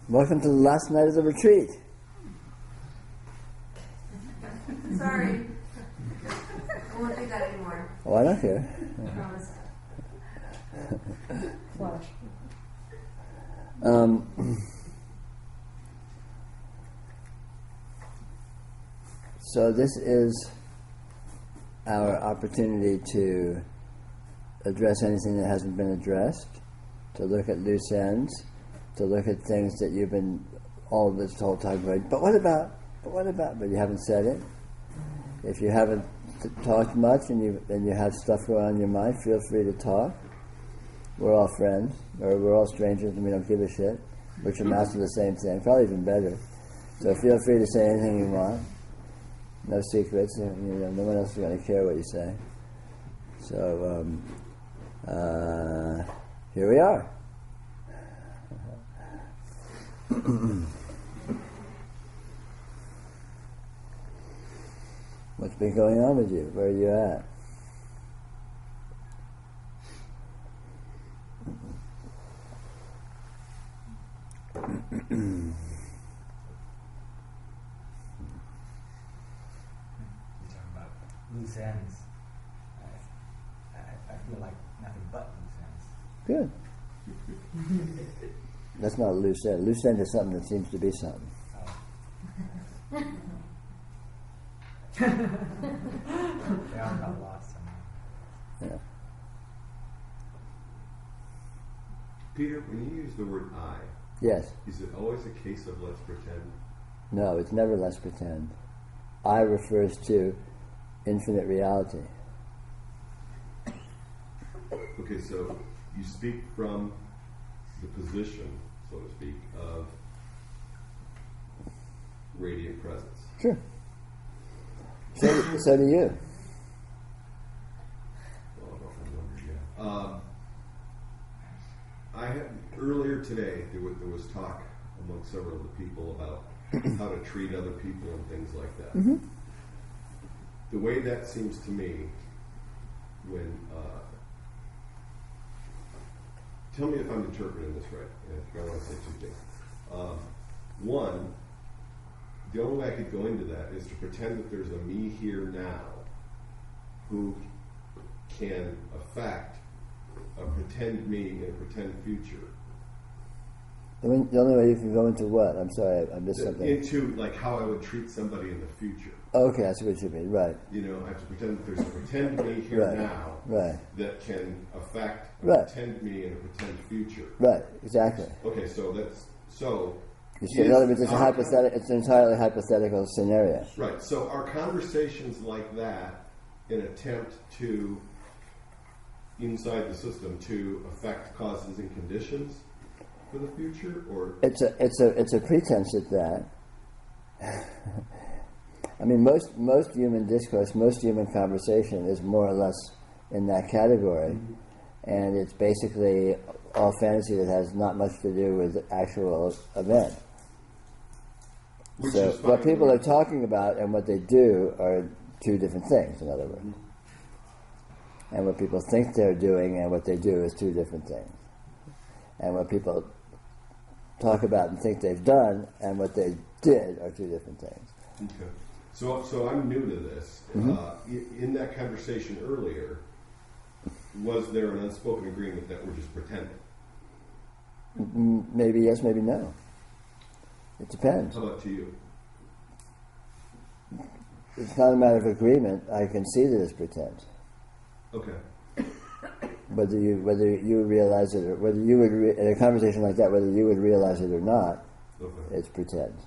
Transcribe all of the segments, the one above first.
Welcome to the last night of the retreat. Sorry. I won't do that anymore. Oh, I don't care. I promise. Flash. So this is our opportunity to address anything that hasn't been addressed, to look at loose ends, to look at things that you've been all this whole time going, but what about, but you haven't said it. If you haven't talked much and you have stuff going on in your mind, feel free to talk. We're all friends, or we're all strangers and we don't give a shit, which amounts to the same thing, probably even better. So feel free to say anything you want. No secrets, no one else is going to care what you say. So, here we are. What's been going on with you? Where are you at? Loose ends. I feel like nothing but loose ends. Good. That's not a loose end. Loose end is something that seems to be something. Oh. They all got lost somehow. Yeah. Peter, when you use the word I, Yes. is it always a case of let's pretend? No, it's never let's pretend. I refers to infinite reality. Okay, so you speak from the position, so to speak, of radiant presence. Sure. So do you. Well, I don't remember yet. I had earlier today there was talk among several of the people about how to treat other people and things like that. Mm-hmm. The way that seems to me, when tell me if I'm interpreting this right. If I want to say two things. One, the only way I could go into that is to pretend that there's a me here now who can affect a pretend me in a pretend future. The only way you can go into what? I'm sorry, I missed something. Into like how I would treat somebody in the future. Okay, I see what you mean. Right. You know, I have to pretend that there's a pretend me here Right. now Right. that can affect a Right. pretend me in a pretend future. Right. Exactly. Okay, so that's so. You see, in other words, it's a hypothetical. It's an entirely hypothetical scenario. Right. So are conversations like that an attempt to, inside the system, to affect causes and conditions for the future, or It's a pretense at that. I mean, most human discourse, most human conversation is more or less in that category, and it's basically all fantasy that has not much to do with the actual event. which So is what fine. people are talking about and what they do are two different things, in other words. And what people think they're doing and what they do is two different things. And what people talk about and think they've done and what they did are two different things. Okay. So I'm new to this. In that conversation earlier, was there an unspoken agreement that we're just pretending? Maybe yes, maybe no. It depends. How about to you? It's not a matter of agreement. I can see that it's pretense. Okay. Whether you realize it, or whether you would in a conversation like that, whether you would realize it or not, Okay. it's pretense.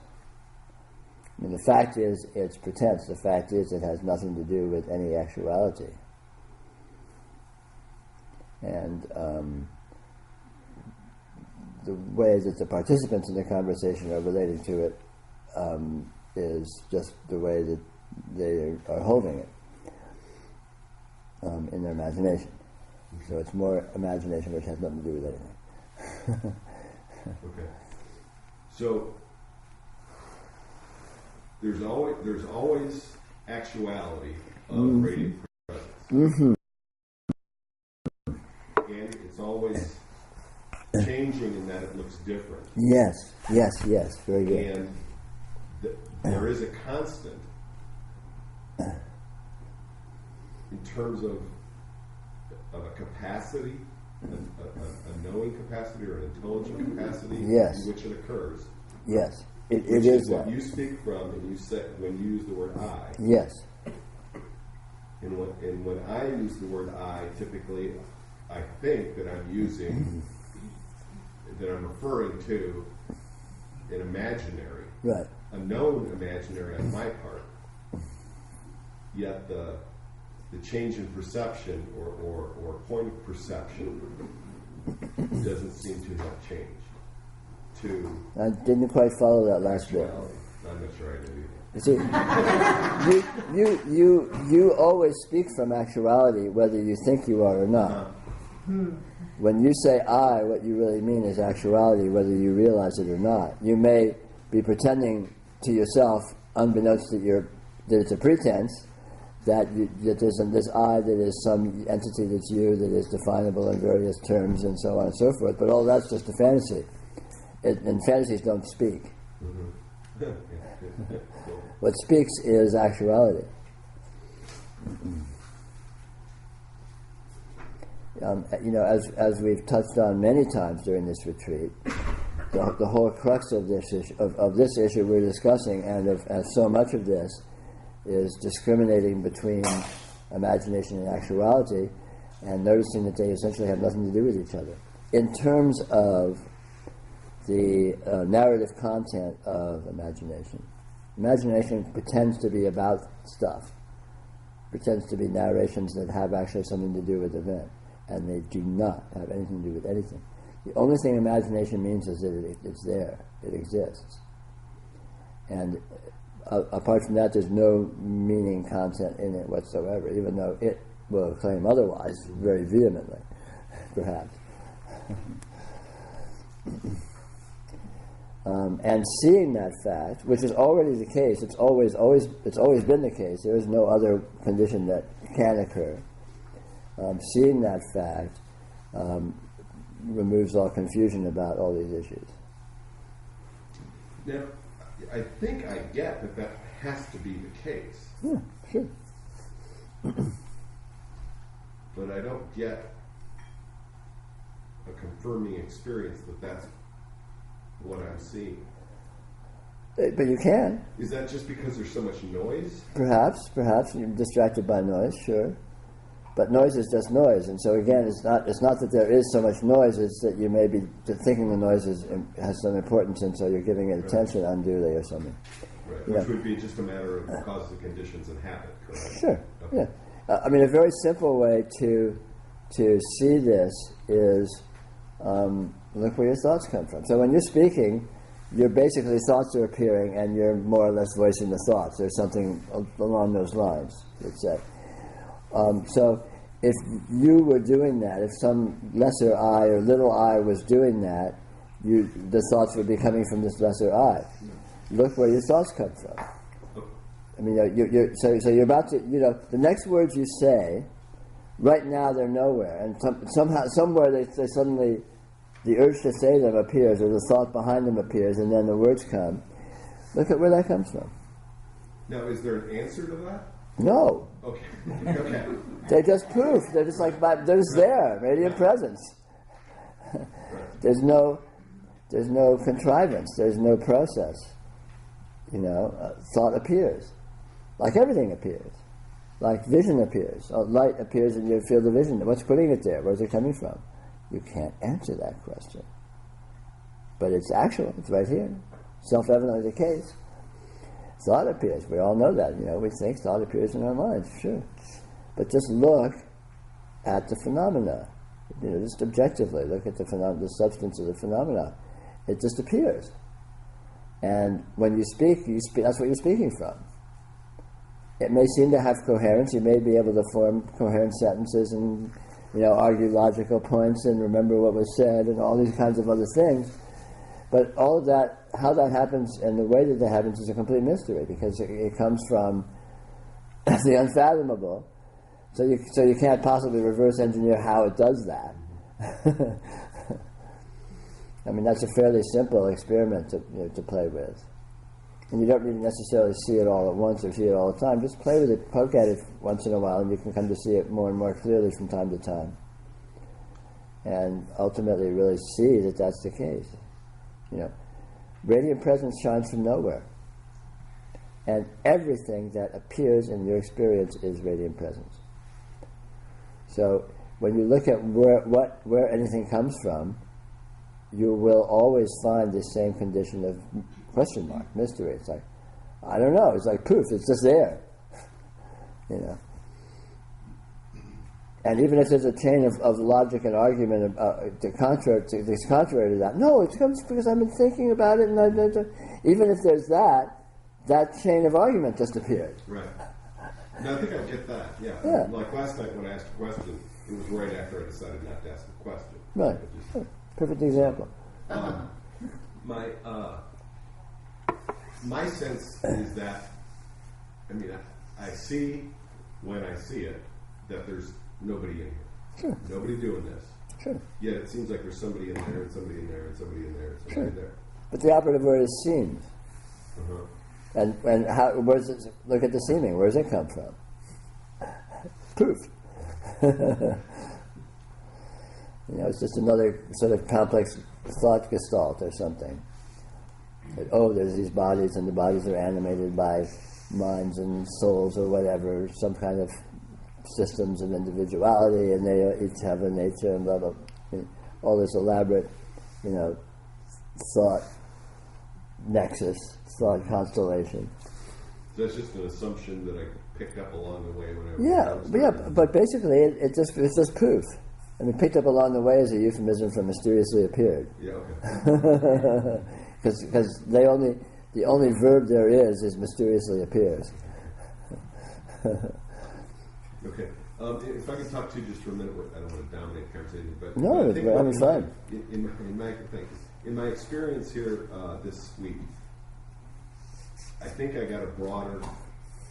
I mean, the fact is, it's pretense. The fact is, it has nothing to do with any actuality. And the way that the participants in the conversation are relating to it is just the way that they are holding it in their imagination. So it's more imagination, which has nothing to do with anything. Okay. So there's always actuality of radiant presence, and it's always changing knowing in that it looks different. Yes, very good. And there is a constant in terms of a capacity, a knowing capacity or an intelligent capacity Yes. in which it occurs. Yes, it Which is what that. you speak from, and you say when you use the word I. Yes, And when I use the word I, typically, I think that I'm using, that I'm referring to an imaginary, right. a known imaginary on my part. Yet the change in perception or point of perception doesn't seem to have changed. To I didn't quite follow that last bit. actuality. I'm not sure I did either. You see, you always speak from actuality, whether you think you are or not. When you say I, what you really mean is actuality, whether you realize it or not. You may be pretending to yourself, unbeknownst that it's a pretense, that there's this I that is some entity that's you, that is definable in various terms and so on and so forth. But all that's just a fantasy. And fantasies don't speak. What speaks is actuality. As we've touched on many times during this retreat, the whole crux of this issue we're discussing, and so much of this, is discriminating between imagination and actuality, and noticing that they essentially have nothing to do with each other. In terms of the narrative content of imagination. Imagination pretends to be about stuff, pretends to be narrations that have actually something to do with the event, and they do not have anything to do with anything. The only thing imagination means is that it's there, it exists. And apart from that, there's no meaning content in it whatsoever, even though it will claim otherwise very vehemently, perhaps. And seeing that fact, which is already the case, it's always been the case. There is no other condition that can occur. Seeing that fact removes all confusion about all these issues. Now, I think I get that has to be the case. Yeah, sure. But I don't get a confirming experience that that's what I'm seeing. But you can. Is that just because there's so much noise? Perhaps you're distracted by noise, sure. But noise is just noise, and so again, it's not that there is so much noise, it's that you may be thinking the noise has some importance, and so you're giving it attention unduly or something. Right, Yeah. which would be just a matter of causes and conditions and habit, correct? Sure, Okay. yeah. A very simple way to see this is look where your thoughts come from. So when you're speaking, basically thoughts are appearing, and you're more or less voicing the thoughts. There's something along those lines, let's say. So if you were doing that, if some lesser I or little I was doing that, the thoughts would be coming from this lesser I. Look where your thoughts come from. I mean, so you're about to, the next words you say, right now they're nowhere, and somewhere they suddenly, the urge to say them appears, or the thought behind them appears, and then the words come. Look at where that comes from. Now, is there an answer to that? No. Okay. Okay. They're just proof. They're just like, they're just there, radiant presence. There's no contrivance. There's no process. Thought appears. Like everything appears. Like vision appears. Light appears and you feel the vision. What's putting it there? Where's it coming from? You can't answer that question. But it's actual. It's right here. Self-evidently the case. Thought appears. We all know that. We think thought appears in our minds. Sure. But just look at the phenomena. Just objectively look at the substance of the phenomena. It just appears. And when you speak, that's what you're speaking from. It may seem to have coherence. You may be able to form coherent sentences and, argue logical points and remember what was said and all these kinds of other things. But all of that, how that happens and the way that that happens is a complete mystery, because it comes from the unfathomable. So you can't possibly reverse engineer how it does that. I mean, that's a fairly simple experiment to play with. And you don't really necessarily see it all at once or see it all the time. Just play with it, poke at it once in a while, and you can come to see it more and more clearly from time to time. And ultimately really see that that's the case. Radiant presence shines from nowhere. And everything that appears in your experience is radiant presence. So when you look at where anything comes from, you will always find the same condition of question mark, mystery. It's like, I don't know. It's like poof. It's just there. And even if there's a chain of logic and argument contrary to that, no, it comes because I've been thinking about it, and even if there's that chain of argument just appeared. Right. No, I think I get that. Yeah. Like last night when I asked a question, it was right after I decided not to ask the question. Right. Perfect example. My sense is that, I see when I see it that there's nobody in here. Sure. Nobody doing this. Sure. Yet it seems like there's somebody in there and somebody in there and somebody in there and somebody in there. But the operative word is seems. Uh-huh. And how? Where's it? Look at the seeming. Where does it come from? Proof. It's just another sort of complex thought gestalt or something. There's these bodies, and the bodies are animated by minds and souls or whatever, some kind of systems of individuality, and they each have a nature and blah blah. All this elaborate, thought nexus, thought constellation. So that's just an assumption that I picked up along the way whenever. But basically, it's just proof. Picked up along the way is a euphemism for mysteriously appeared. Yeah, okay. Because the only verb there is mysteriously appears. Okay. If I could talk to you just for a minute, I don't want to dominate the conversation, but no, I think we're having fun. In my experience here this week, I think I got a broader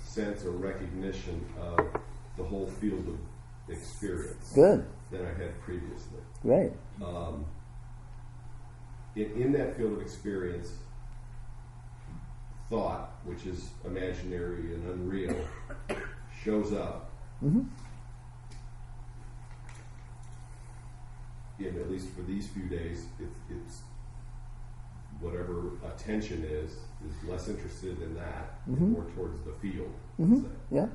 sense or recognition of the whole field of experience. Good. Than I had previously. Right. In that field of experience, thought, which is imaginary and unreal, shows up. Mm-hmm. At least for these few days, it's whatever attention is less interested in that, Mm-hmm. more towards the field. Mm-hmm. Let's say. Yeah.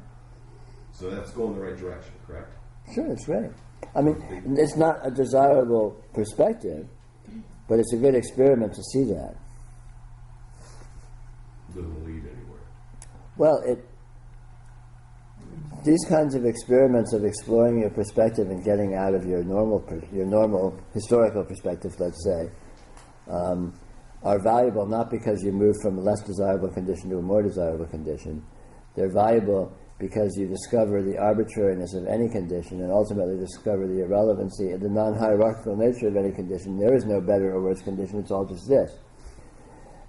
So that's going the right direction, correct? Sure, it's great. It's not a desirable perspective, but it's a good experiment to see that. Doesn't lead anywhere. Well, these kinds of experiments of exploring your perspective and getting out of your normal historical perspective, let's say, are valuable not because you move from a less desirable condition to a more desirable condition. They're valuable because you discover the arbitrariness of any condition and ultimately discover the irrelevancy and the non-hierarchical nature of any condition. There is no better or worse condition, it's all just this.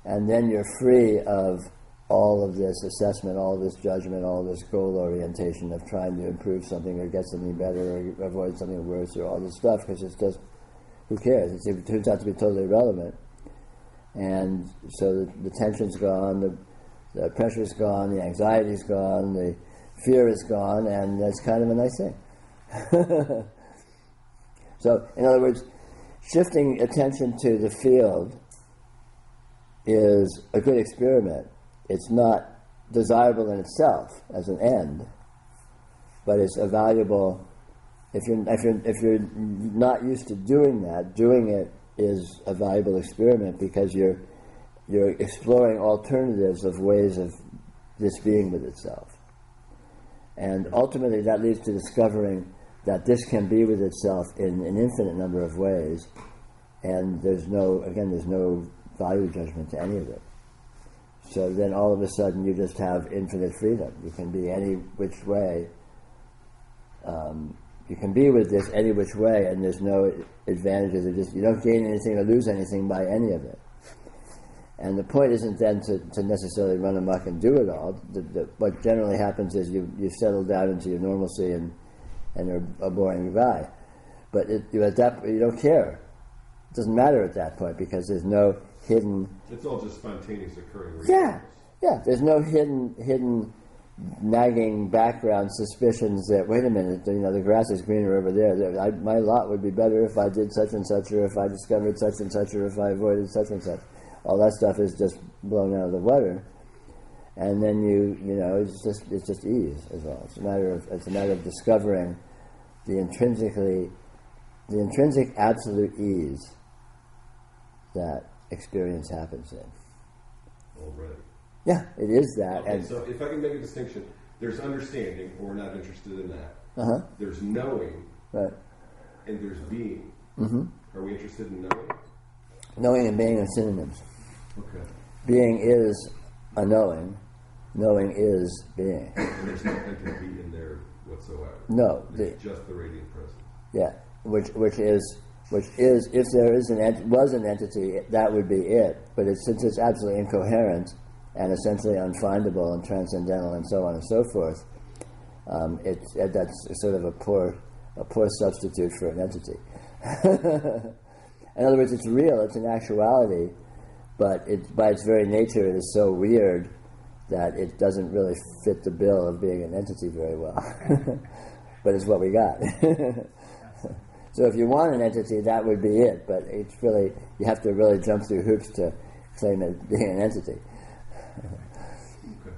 And then you're free of all of this assessment, all of this judgment, all of this goal orientation of trying to improve something or get something better or avoid something worse or all this stuff, because it's just, who cares? It turns out to be totally irrelevant. And so the tension's gone, the pressure's gone, the anxiety's gone, the fear is gone, and that's kind of a nice thing. So, in other words, shifting attention to the field is a good experiment. It's not desirable in itself as an end, but it's a valuable. If you're not used to doing that, doing it is a valuable experiment because you're exploring alternatives of ways of this being with itself. And ultimately that leads to discovering that this can be with itself in an infinite number of ways, and there's no value judgment to any of it. So then all of a sudden you just have infinite freedom. You can be any which way. You can be with this any which way, and there's no advantages. You don't gain anything or lose anything by any of it. And the point isn't then to necessarily run amok and do it all. What generally happens is you settle down into your normalcy and you're a boring guy. But you adapt. You don't care. Doesn't matter at that point because there's no hidden. It's all just spontaneous occurring. Yeah, yeah. There's no hidden nagging background suspicions that wait a minute, the grass is greener over there. My lot would be better if I did such and such, or if I discovered such and such, or if I avoided such and such. All that stuff is just blown out of the water, and then it's just ease as well. It's a matter of discovering the intrinsic absolute ease that experience happens in. Already. Yeah, it is that. Okay, and so if I can make a distinction, there's understanding, but we're not interested in that. Uh-huh. There's knowing, Right. and there's being. Mm-hmm. Are we interested in knowing? Knowing and being are synonyms. Okay. Being is a knowing. Knowing is being. And there's no entity in there whatsoever. No. It's just the radiant presence. Yeah. Which is if there is was an entity, that would be it. But since it's absolutely incoherent and essentially unfindable and transcendental and so on and so forth, that's sort of a poor substitute for an entity. In other words, it's real, it's an actuality, but by its very nature it is so weird that it doesn't really fit the bill of being an entity very well. But it's what we got. So if you want an entity, that would be it, but it's really, you have to really jump through hoops to claim it being an entity. Okay.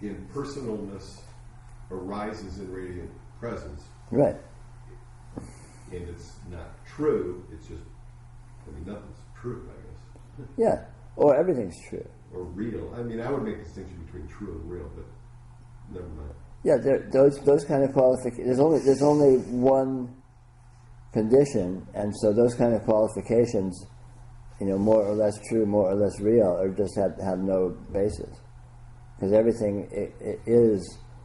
Impersonalness arises in radiant presence. Right. And it's not true, it's just, nothing's true, I guess. Yeah. Or everything's true. Or real. I would make a distinction between true and real, but never mind. Yeah, those kind of qualifications. There's only one condition, and so those kind of qualifications, more or less true, more or less real, or just have no basis, because everything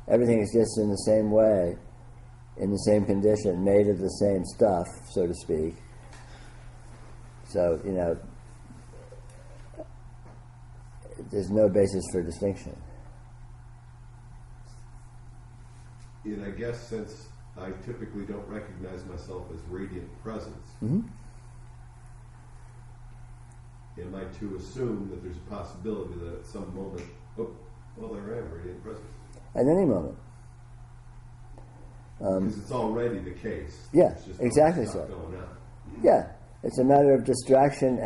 exists in the same way, in the same condition, made of the same stuff, so to speak. So there's no basis for distinction. And I guess since I typically don't recognize myself as radiant presence, Mm-hmm. am I to assume that there's a possibility that at some moment, there I am, radiant presence? At any moment. Because it's already the case. Yeah, It's just exactly stuff so. going on. Yeah, it's a matter of distraction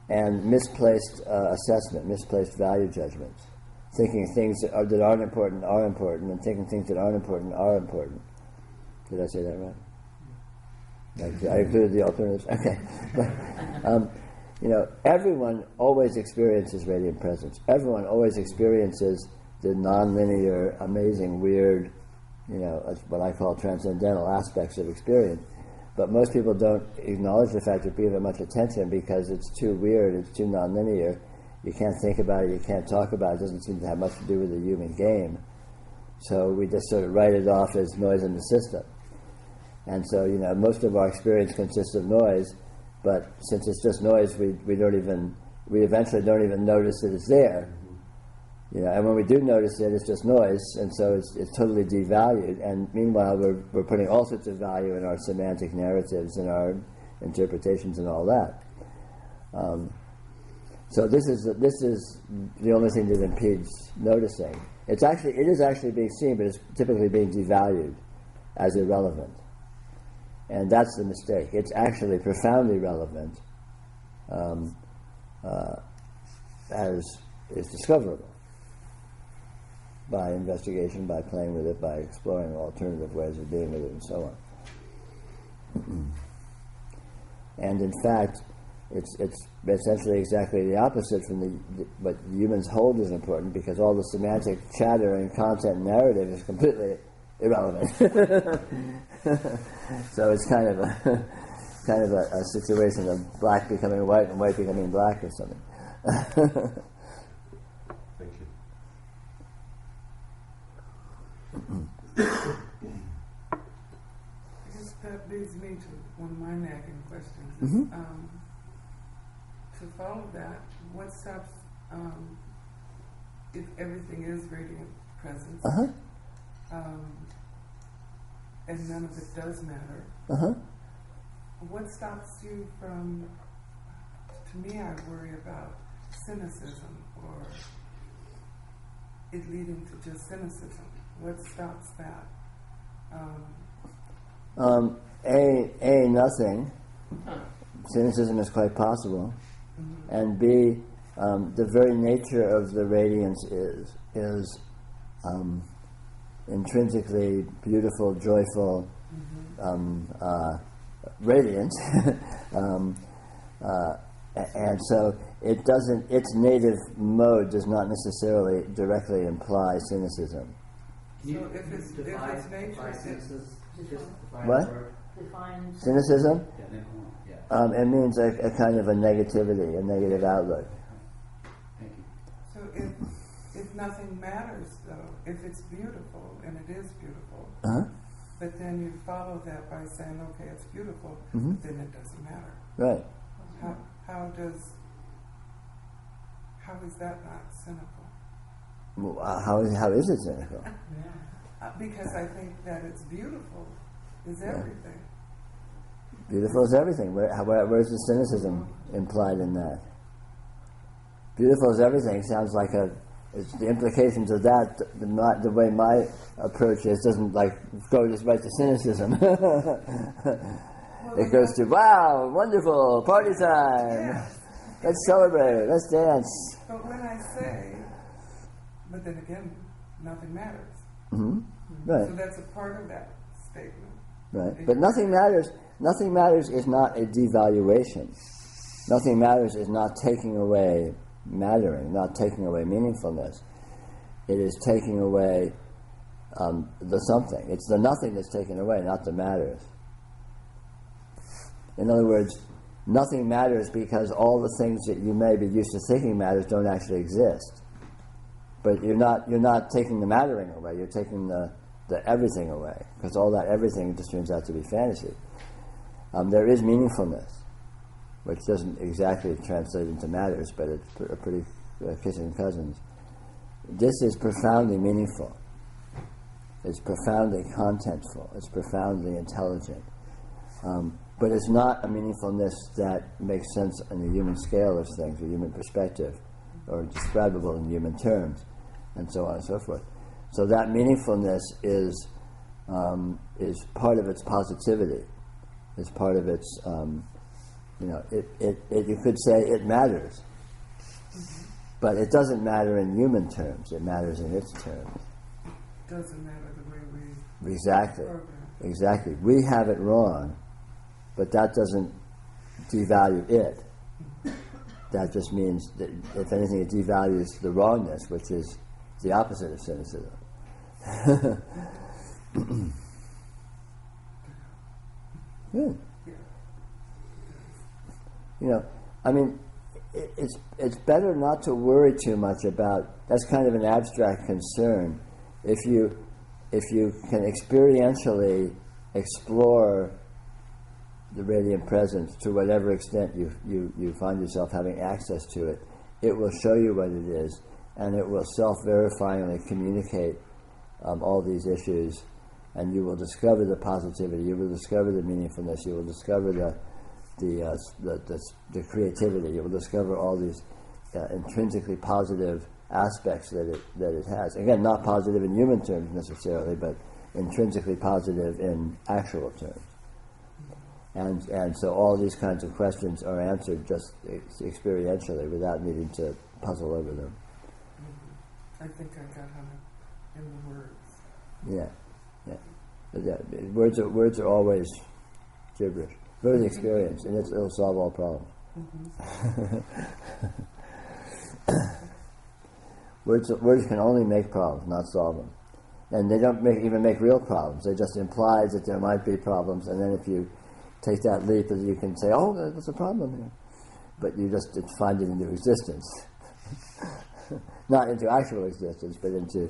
and misplaced assessment, misplaced value judgments. Thinking things that aren't important are important, and thinking things that aren't important are important. Did I say that right? I included the alternatives. Okay. But, everyone always experiences radiant presence. Everyone always experiences the nonlinear, amazing, weird, what I call transcendental aspects of experience. But most people don't acknowledge the fact or give it much attention because it's too weird, it's too nonlinear. You can't think about it, you can't talk about it, it doesn't seem to have much to do with the human game. So we just sort of write it off as noise in the system. And so, most of our experience consists of noise, but since it's just noise, we eventually don't even notice that it's there. And when we do notice it, it's just noise, and so it's totally devalued. And meanwhile, we're putting all sorts of value in our semantic narratives and our interpretations and all that. So this is the only thing that impedes noticing. It is actually being seen, but it's typically being devalued as irrelevant, and that's the mistake. It's actually profoundly relevant, as is discoverable by investigation, by playing with it, by exploring alternative ways of being with it, and so on. And in fact, it's essentially exactly the opposite from what humans hold is important, because all the semantic chatter and content and narrative is completely irrelevant. So it's kind of a situation of black becoming white and white becoming black or something. Thank you. I guess that leads me to one of my nagging questions. Mm-hmm. To follow that, what stops if everything is radiant presence, Uh-huh. and none of it does matter? Uh-huh. what stops you from, to me I worry about cynicism or it leading to just cynicism. What stops that? Nothing. Cynicism is quite possible. And B, the very nature of the radiance is intrinsically beautiful, joyful, radiance. And so it doesn't, its native mode does not necessarily directly imply cynicism. So if it's nature, What? Define Cynicism? Yeah. It means a kind of a negativity, a negative outlook. Thank you. so if nothing matters though, if it's beautiful, and it is beautiful, Uh-huh. but then you follow that by saying, okay, it's beautiful, Mhm. but then it doesn't matter. Right. How is that not cynical? Well, how is it cynical? Because I think that it's beautiful is everything. Beautiful is everything. Where's the cynicism implied in that? Beautiful is everything sounds like it's the implications of that, not the way my approach is, doesn't like go just right to cynicism. It goes to, wow, wonderful, party time. Yes. Let's celebrate, let's dance. But when I say, but then again, nothing matters. Hmm. So Right, that's a part of that statement. right. But nothing matters is not a devaluation. Nothing matters is not taking away mattering, not taking away meaningfulness. It is taking away the something. It's the nothing that's taken away, not the matters. In other words, nothing matters because all the things that you may be used to thinking matters don't actually exist. But you're not taking the mattering away. You're taking the everything away, because all that everything just turns out to be fantasy. There is meaningfulness, which doesn't exactly translate into matters, but it's pretty kissing cousins. This is profoundly meaningful. It's profoundly contentful. It's profoundly intelligent. But it's not a meaningfulness that makes sense on the human scale of things, or human perspective, or describable in human terms, and so on and so forth. So that meaningfulness is part of its positivity. Is part of its, you could say it matters, but it doesn't matter in human terms. It matters in its terms. Doesn't matter the way we Exactly. program. Exactly. We have it wrong, but that doesn't devalue it. That just means that, if anything, it devalues the wrongness, which is the opposite of cynicism. Good. It's better not to worry too much about. That's kind of an abstract concern. If you can experientially explore the radiant presence to whatever extent you find yourself having access to it, it will show you what it is, and it will self-verifyingly communicate all these issues, and you will discover the positivity, you will discover the meaningfulness, you will discover the creativity, you will discover all these intrinsically positive aspects that it has. Again, not positive in human terms necessarily, but intrinsically positive in actual terms. And so all these kinds of questions are answered just experientially without needing to puzzle over them. I think I got hung up in the words. Yeah. Words are always gibberish. Go to the experience, and it'll solve all problems. Words can only make problems, not solve them. And they don't even make real problems. They just imply that there might be problems, and then if you take that leap, you can say, oh, there's a problem here. But you just find it into existence. Not into actual existence, but into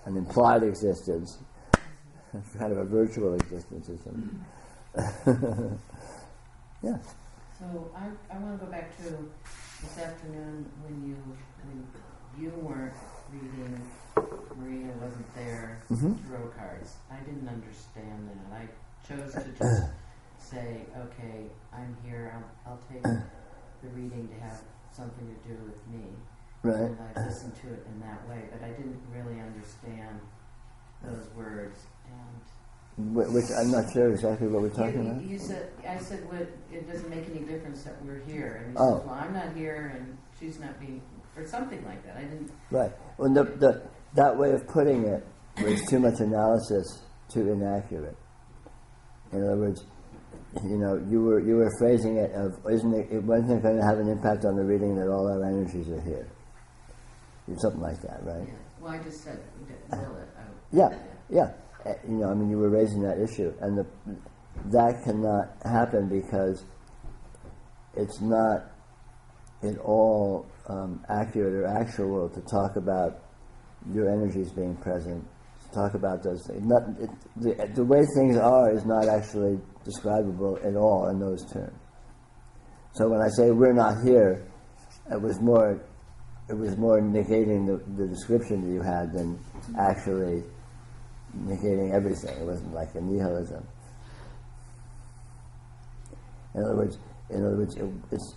an implied existence, kind of a virtual existence or something. Yeah. So I want to go back to this afternoon when you weren't reading, Maria wasn't there, Mhm. tarot cards. I didn't understand that. I chose to just say, okay, I'm here, I'll take the reading to have something to do with me. Right. And I listened to it in that way, but I didn't really understand those words. And Which I'm not sure exactly what we're talking about. you said, I said, what, it doesn't make any difference that we're here. And you Oh. said, well, I'm not here and she's not being, or something like that. I didn't, Right. Well, that way of putting it was too much analysis, too inaccurate. In other words, you know, you were phrasing it of, wasn't it going to have an impact on the reading that all our energies are here? Something like that, right? yeah. Well, I just said, will it? Yeah. You know, I mean, you were raising that issue, and that cannot happen because it's not at all accurate or actual to talk about your energies being present, to talk about those things. The way things are is not actually describable at all in those terms. So when I say we're not here, it was more negating the description that you had than actually negating everything. It wasn't like a nihilism. In other words,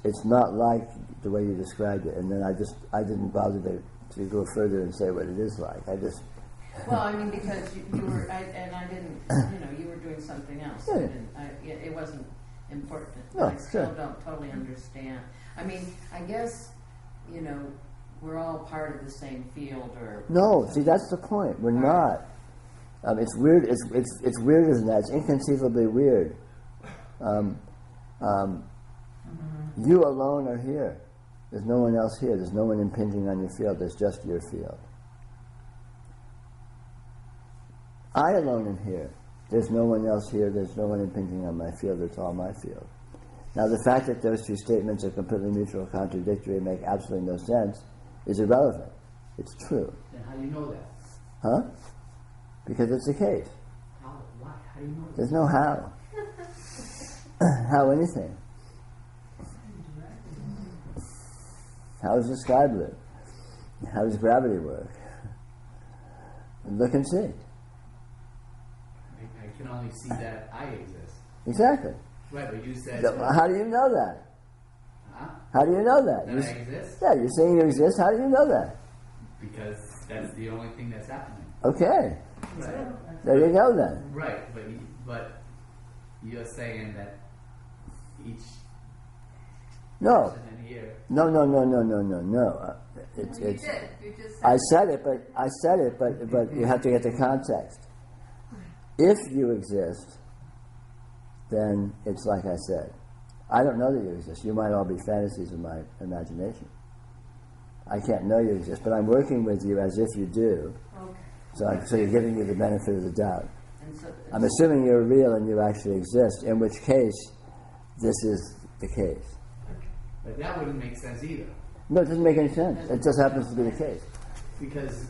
it's not like the way you described it. And then I didn't bother to go further and say what it is like. I just Well, I mean, because you were, I didn't, you were doing something else. Yeah. It wasn't important. No, I still sure. don't totally understand. I mean, I guess, we're all part of the same field, or no. See, that's the point. We're not. It's weird. It's weirder than that. It's inconceivably weird. You alone are here. There's no one else here. There's no one impinging on your field. There's just your field. I alone am here. There's no one else here. There's no one impinging on my field. It's all my field. Now, the fact that those two statements are completely mutual, or contradictory, make absolutely no sense, is irrelevant. It's true. Then how do you know that? Huh? Because it's the case. How? Why? How do you know that? There's no how. How anything. How does the sky blue? How does gravity work? Look and see. I can only see that I exist. Exactly. Right, but you said... So how do you know that? Huh? How do you know that? That I exist? Yeah, you're saying you exist. How do you know that? Because that's the only thing that's happening. Okay. Right. There you go then. Right, but you're saying that each No. person in here... No. It's, You it's, did. You just I said. said it, but you have to get the context. If you exist, then it's like I said. I don't know that you exist. You might all be fantasies of my imagination. I can't know you exist, but I'm working with you as if you do. Okay. So you're giving me the benefit of the doubt. and so I'm assuming you're real and you actually exist, in which case this is the case. But that wouldn't make sense either. No, it doesn't make any sense. It just happens to be the case. Because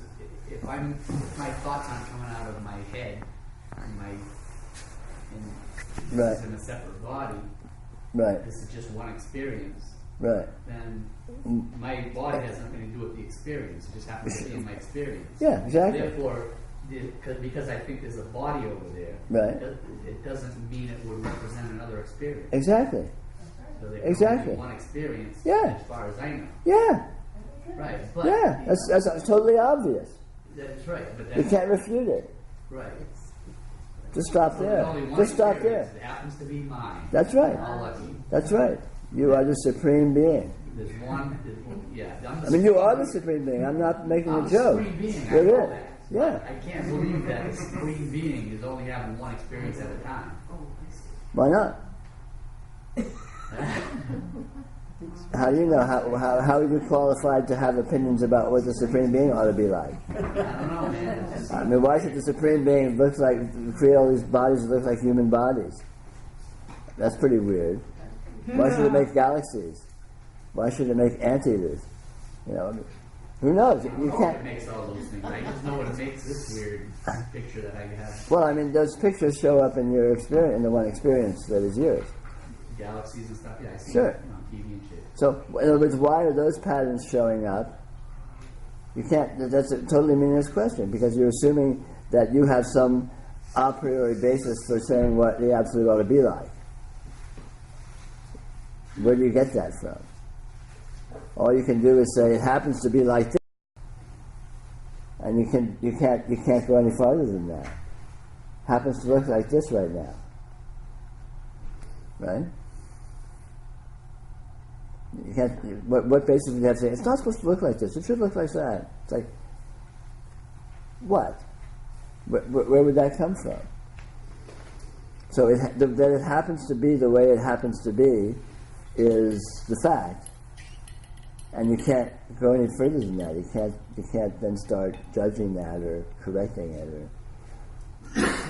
if my thoughts aren't coming out of my head, Right. this is in a separate body, Right, this is just one experience, right. then my body has nothing to do with the experience. It just happens to be in my experience. Yeah, exactly. Therefore, because I think there's a body over there, Right. it doesn't mean it would represent another experience. Exactly. So there can Exactly. only be one experience, Yeah. as far as I know. Yeah, Right. But yeah. That's totally obvious. that's right. But You that's can't refute it. right. Just stop So there. there's only one Just stop experience. there. It happens to be mine. That's right. I'm all lucky. That's right. You are the supreme being. There's one. Yeah. I mean, you are the supreme being. I'm not making I'm a the joke. supreme being. I You're know it. that. Yeah. I can't believe that the supreme being is only having one experience at a time. Why not? How do you know? How are you qualified to have opinions about what the supreme being ought to be like? I don't know, man. I mean, why should the supreme being create all these bodies that look like human bodies? That's pretty weird. Why should it make galaxies? Why should it make anteaters? I mean, who knows? I don't You know if can't. it makes all those things. I just know it makes this weird picture that I have. Well, I mean, those pictures show up in your experience, in the one experience that is yours. Galaxies and stuff. Yeah, I see Sure. it on TV and shit. So, in other words, why are those patterns showing up? You can't. That's a totally meaningless question because you're assuming that you have some a priori basis for saying what the absolute ought to be like. Where do you get that from? All you can do is say it happens to be like this, and you can't go any farther than that. Happens to look like this right now, right? You can't. What basis would you have to say it's not supposed to look like this? It should look like that. It's like what? Where would that come from? So that it happens to be the way it happens to be is the fact, and you can't go any further than that. You can't then start judging that or correcting it or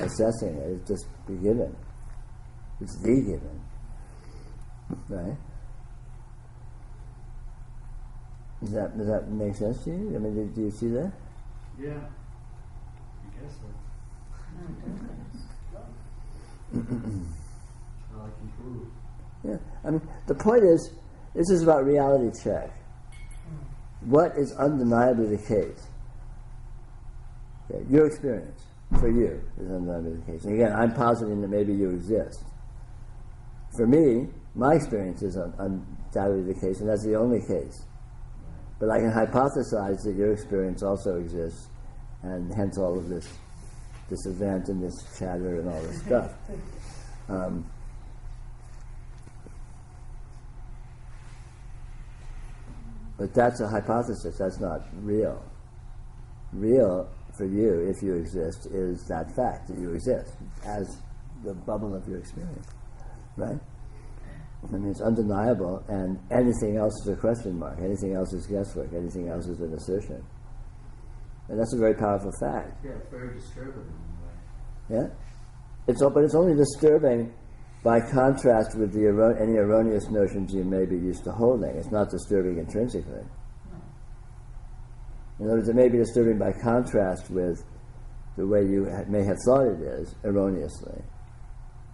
assessing it. It's just be given. It's the given, right? Does that make sense to you? I mean, do you see that? Yeah. I guess so. All I can prove. Yeah. I mean, the point is, this is about reality check. What is undeniably the case? Okay, your experience, for you, is undeniably the case. And again, I'm positing that maybe you exist. For me, my experience is undoubtedly the case, and that's the only case. But I can hypothesize that your experience also exists, and hence all of this event and this chatter and all this stuff. But that's a hypothesis. That's not real. Real for you, if you exist, is that fact that you exist as the bubble of your experience, right? I mean, it's undeniable, and anything else is a question mark. Anything else is guesswork. Anything else is an assertion. And that's a very powerful fact. Yeah, it's very disturbing in a way. Yeah? But it's only disturbing by contrast with any erroneous notions you may be used to holding. It's not disturbing intrinsically. In other words, it may be disturbing by contrast with the way you may have thought it is, erroneously.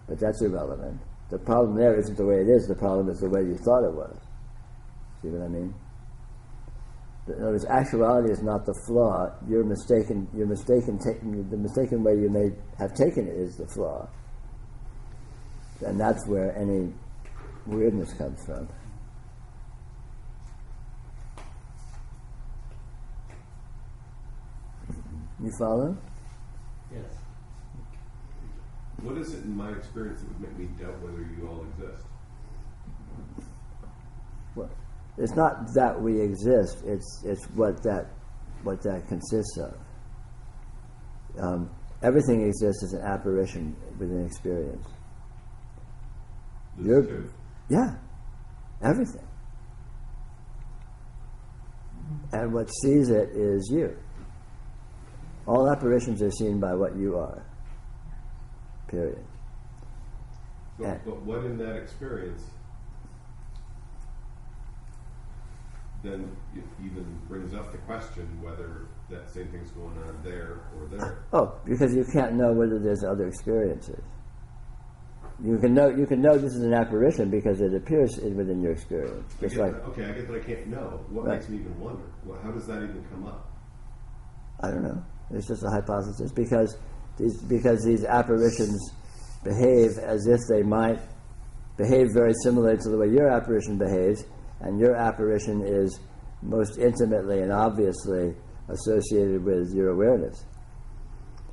But that's irrelevant. The problem there isn't the way it is, the problem is the way you thought it was. See what I mean? In other words, actuality is not the flaw. The mistaken way you may have taken it is the flaw. And that's where any weirdness comes from. You follow? Yes. What is it in my experience that would make me doubt whether you all exist? Well, it's not that we exist. It's what that consists of. Everything exists as an apparition within experience. This too? Yeah, everything. And what sees it is you. All apparitions are seen by what you are. Period. But what in that experience then it even brings up the question whether that same thing's going on there or there? Oh, because you can't know whether there's other experiences. You can know this is an apparition because it appears within your experience. I get that I can't know. What makes me even wonder? How does that even come up? I don't know. It's just a hypothesis because these apparitions behave as if they might behave very similar to the way your apparition behaves, and your apparition is most intimately and obviously associated with your awareness.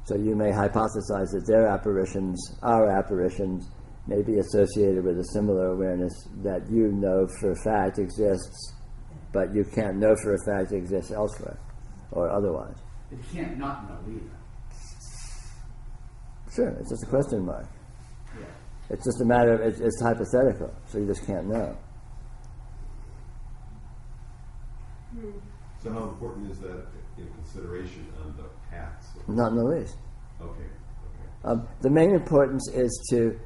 So you may hypothesize that their apparitions, our apparitions, may be associated with a similar awareness that you know for a fact exists, but you can't know for a fact it exists elsewhere or otherwise. But you can't not know either. Sure, it's just a question mark. Yeah. It's just a matter of, it's hypothetical, so you just can't know. So how important is that in consideration on the paths? Not in the least. Okay. The main importance is to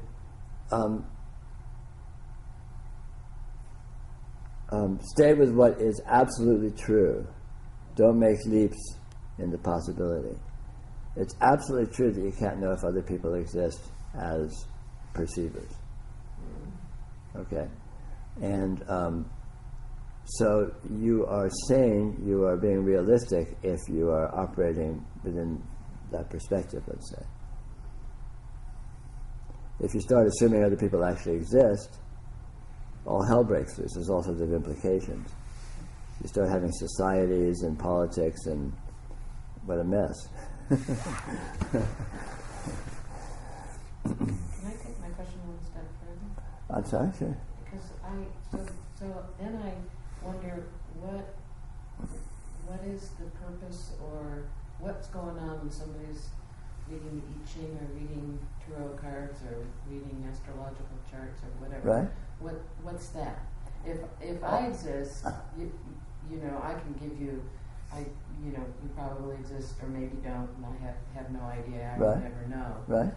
stay with what is absolutely true. Don't make leaps into possibility. It's absolutely true that you can't know if other people exist as perceivers. Okay? And so you are sane, you are being realistic if you are operating within that perspective, let's say. If you start assuming other people actually exist, all hell breaks loose. There's all sorts of implications. You start having societies and politics, and what a mess. Can I take my question one step further? I'm sorry, sure. Because so then I wonder what is the purpose, or what's going on when somebody's reading the I Ching or reading tarot cards or reading astrological charts or whatever. Right. What's that? If I exist, you know, I can give you, you probably exist or maybe don't, and I have no idea. I Right. would never know. Right?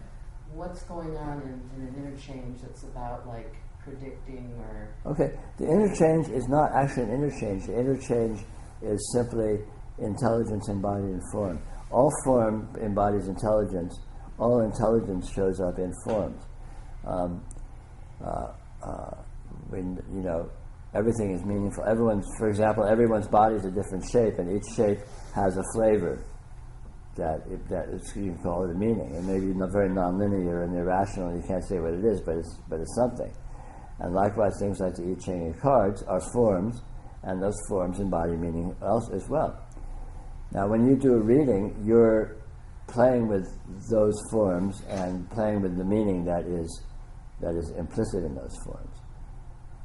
What's going on in an interchange that's about like predicting or Okay. The interchange is not actually an interchange. The interchange is simply intelligence embodied in form. All form embodies intelligence. All intelligence shows up in forms. When everything is meaningful. For example, everyone's body is a different shape, and each shape has a flavor that you can call it a meaning. It may be very nonlinear and irrational, and you can't say what it is, but it's something. And likewise, things like the I Ching and cards are forms, and those forms embody meaning else as well. Now, when you do a reading, you're playing with those forms and playing with the meaning that is implicit in those forms.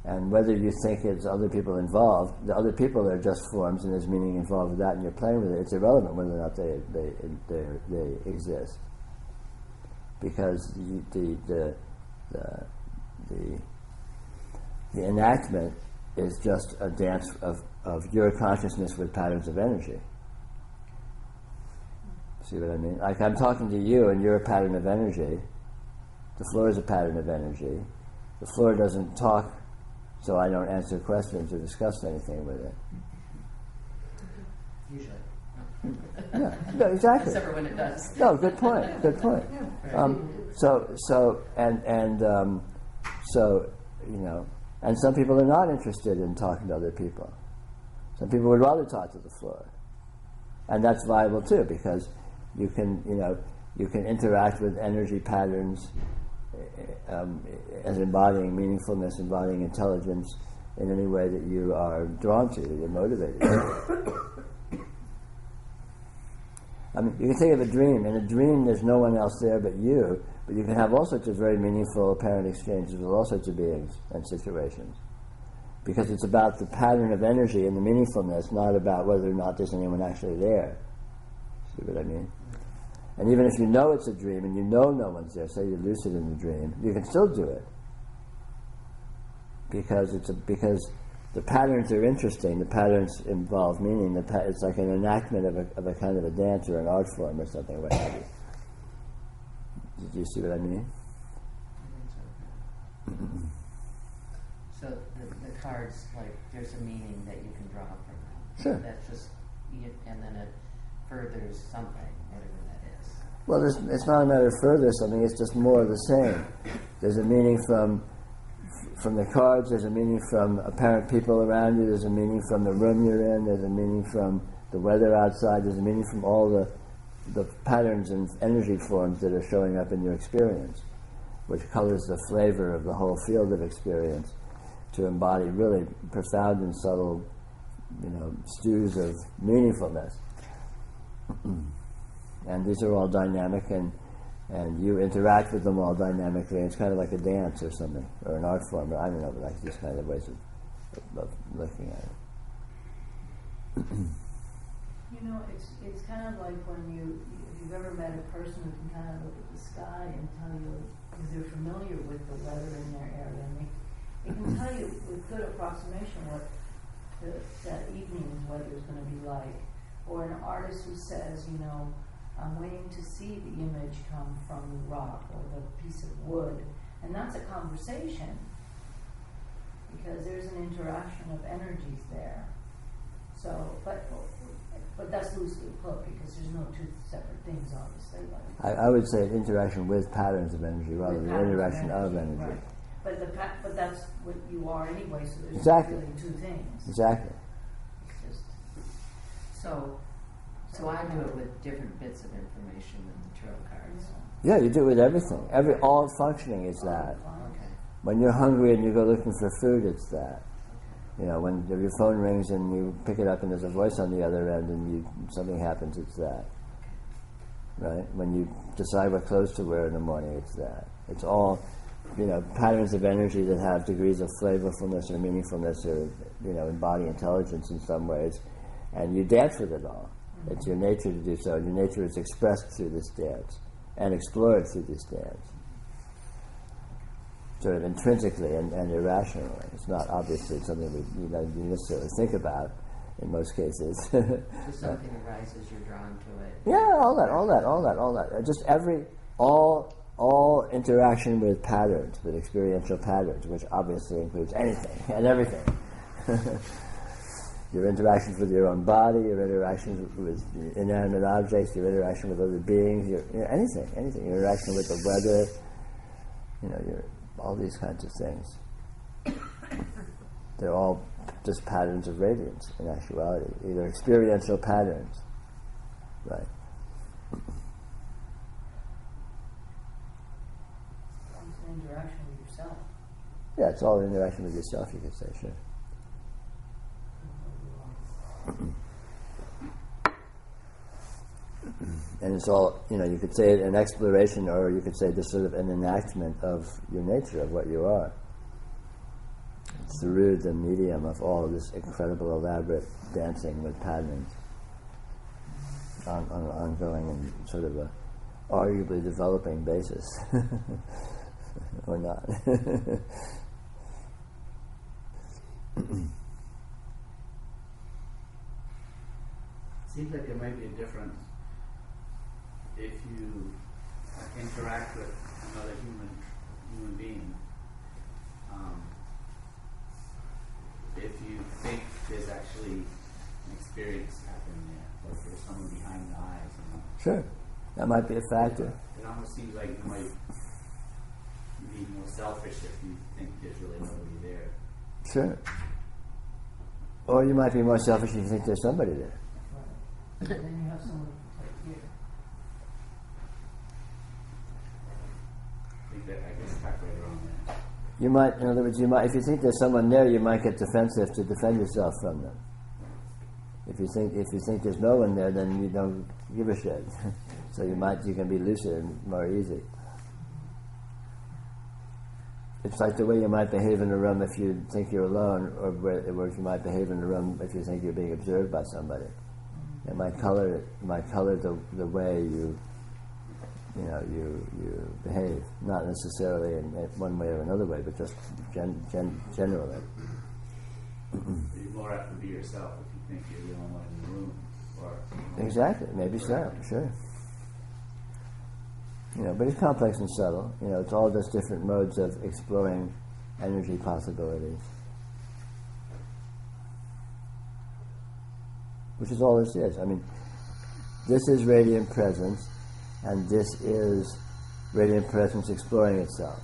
And whether you think it's other people involved, the other people are just forms, and there's meaning involved with that, and you're playing with it. It's irrelevant whether or not they exist, because the enactment is just a dance of your consciousness with patterns of energy. See what I mean? Like, I'm talking to you, and you're a pattern of energy. The floor is a pattern of energy. The floor doesn't talk, so I don't answer questions or discuss anything with it. usually. Yeah, no, exactly. Except for when it does. No, good point. Good point. And some people are not interested in talking to other people. Some people would rather talk to the floor, and that's viable too, because you can interact with energy patterns as embodying meaningfulness, embodying intelligence in any way that you are drawn to, that you're motivated to. I mean, you can think of a dream. In a dream, there's no one else there but you can have all sorts of very meaningful apparent exchanges with all sorts of beings and situations. Because it's about the pattern of energy and the meaningfulness, not about whether or not there's anyone actually there. See what I mean? And even if you know it's a dream and you know no one's there, say you're lucid in the dream, you can still do it. Because the patterns are interesting. The patterns involve meaning. It's like an enactment of a kind of a dance or an art form or something. What have you? Do you see what I mean? I think so. So the cards, like, there's a meaning that you can draw from them. Sure. That's just, and then it furthers something, whatever that is. Well, it's not a matter of further something. It's just more of the same. There's a meaning from the cards. There's a meaning from apparent people around you. There's a meaning from the room you're in. There's a meaning from the weather outside. There's a meaning from all the patterns and energy forms that are showing up in your experience, which colors the flavor of the whole field of experience to embody really profound and subtle, stews of meaningfulness. And these are all dynamic, and you interact with them all dynamically. It's kind of like a dance or something, or an art form, or I don't know, like these kind of ways of looking at it. It's kind of like when if you've ever met a person who can kind of look at the sky and tell you, because they're familiar with the weather in their area, and they can tell you with good approximation what that evening's weather is going to be like. Or an artist who says, I'm waiting to see the image come from the rock or the piece of wood, and that's a conversation because there's an interaction of energies there. So, but that's loosely put because there's no two separate things, obviously. I would say interaction with patterns of energy rather than interaction of energy. Right. But that's what you are anyway. So there's Exactly. really two things. Exactly. It's just So I do it with different bits of information than the tarot cards. Yeah, you do it with everything. All functioning is that. Okay. When you're hungry and you go looking for food, it's that. You know, when your phone rings and you pick it up and there's a voice on the other end and something happens, it's that. Right? When you decide what clothes to wear in the morning, it's that. It's all, you know, patterns of energy that have degrees of flavorfulness or meaningfulness or, you know, embody intelligence in some ways. And you dance with it all. It's your nature to do so. Your nature is expressed through this dance and explored through this dance. Sort of intrinsically and irrationally. It's not obviously something you necessarily think about in most cases. If something arises, you're drawn to it. Yeah, all that. Just all interaction with patterns, with experiential patterns, which obviously includes anything and everything. Your interactions with your own body, your interactions with inanimate objects, your interaction with other beings, anything. Your interaction with the weather, you know, all these kinds of things. They're all just patterns of radiance in actuality, either experiential patterns. Right. It's an interaction with yourself. Yeah, it's all interaction with yourself, you could say, sure. And it's all, you know, you could say an exploration, or you could say this sort of an enactment of your nature, of what you are, through the medium of all this incredible, elaborate dancing with patterns on an ongoing and sort of a arguably developing basis. Or not. Seems like there might be a difference if you interact with another human being. If you think there's actually an experience happening there, like there's someone behind the eyes, you know. Sure, that might be a factor. It almost seems like you might be more selfish if you think there's really nobody there. Sure. Or you might be more selfish if you think there's somebody there. Right. Then you have someone to take care. I think that I guess back right around there. You might, in other words, if you think there's someone there, you might get defensive to defend yourself from them. If you think there's no one there, then you don't give a shit. So you can be lucid and more easy. It's like the way you might behave in a room if you think you're alone, or where you might behave in a room if you think you're being observed by somebody. It might color the way you behave, not necessarily in one way or another way, but just generally. You more have to be yourself if you think you're the only one in the room. Or Exactly, maybe so, sure. But it's complex and subtle. It's all just different modes of exploring energy possibilities. Which is all this is. I mean, this is radiant presence, and this is radiant presence exploring itself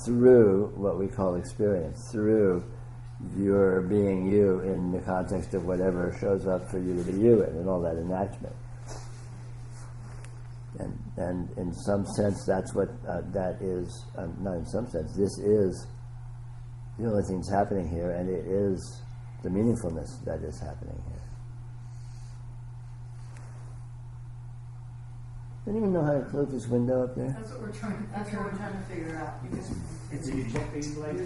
through what we call experience, through your being you in the context of whatever shows up for you to be you in, and all that enactment. And in some sense, that's what that is. Not in some sense. This is the only thing that's happening here, and it is the meaningfulness that is happening here. Don't even know how to close this window up there. That's what we're trying to figure out. Because Did you check these lights?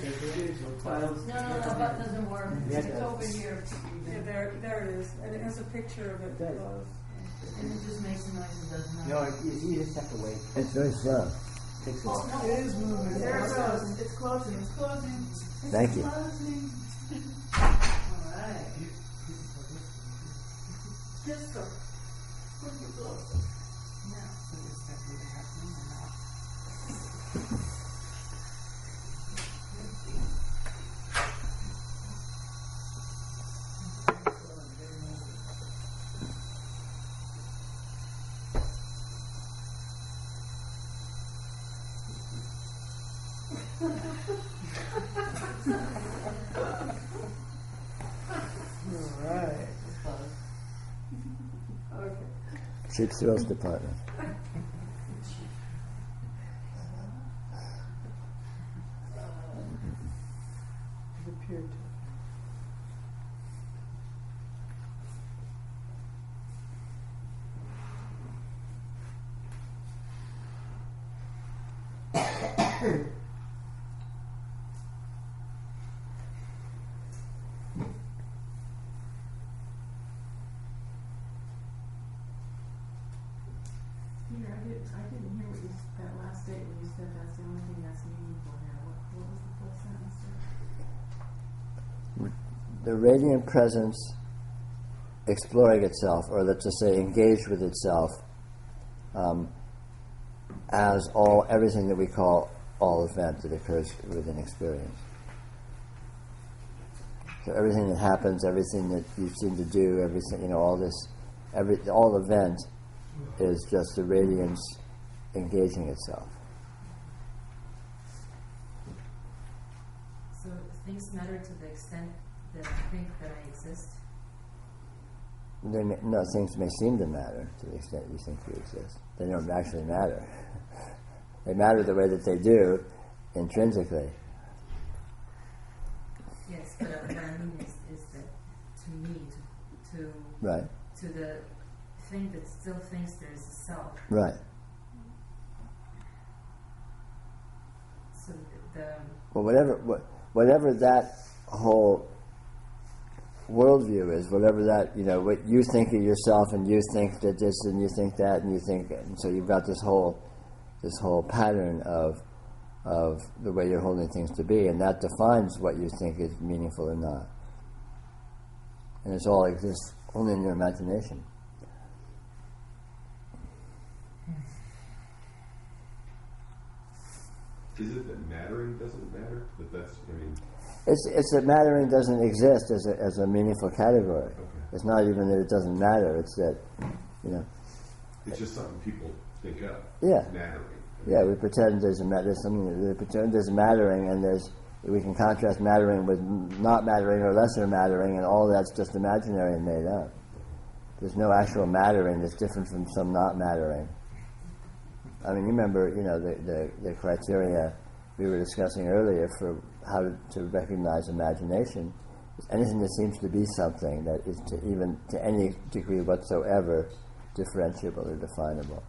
no, that doesn't work. It's over here. Yeah, there it is. And it has a picture of it closed. And it just makes the noises, doesn't it? No, you just have to wait. It's very slow. Takes It is moving. There it goes. It's closing. It's closing. Thank you. Closing. All right. Just go. Now. Right. Okay. Cheap Thrills Department. the radiant presence exploring itself, or let's just say engaged with itself, as everything that we call all event that occurs within experience. So everything that happens, everything that you seem to do, everything, all event is just the radiance engaging itself. So things matter to the extent that I think that I exist. No, things may seem to matter to the extent you think you exist. They don't actually matter. They matter the way that they do, intrinsically. Yes, but what I mean is that to me, Right. to the thing that still thinks there is a self. Right. So the Well, whatever that whole worldview is, whatever that, what you think of yourself, and you think that this, and you think that, and you think, and so you've got this whole pattern of the way you're holding things to be, and that defines what you think is meaningful or not. And it all exists only in your imagination. Is it that mattering doesn't matter? It's that mattering doesn't exist as a meaningful category. Okay. It's not even that it doesn't matter. It's that, It's just something people think of. Yeah. Mattering. Yeah, we pretend there's something. We pretend there's mattering, and we can contrast mattering with not mattering or lesser mattering, and all that's just imaginary and made up. There's no actual mattering that's different from some not mattering. I mean, you remember, the criteria we were discussing earlier for how to recognize imagination. Anything that seems to be something that is to any degree whatsoever differentiable or definable.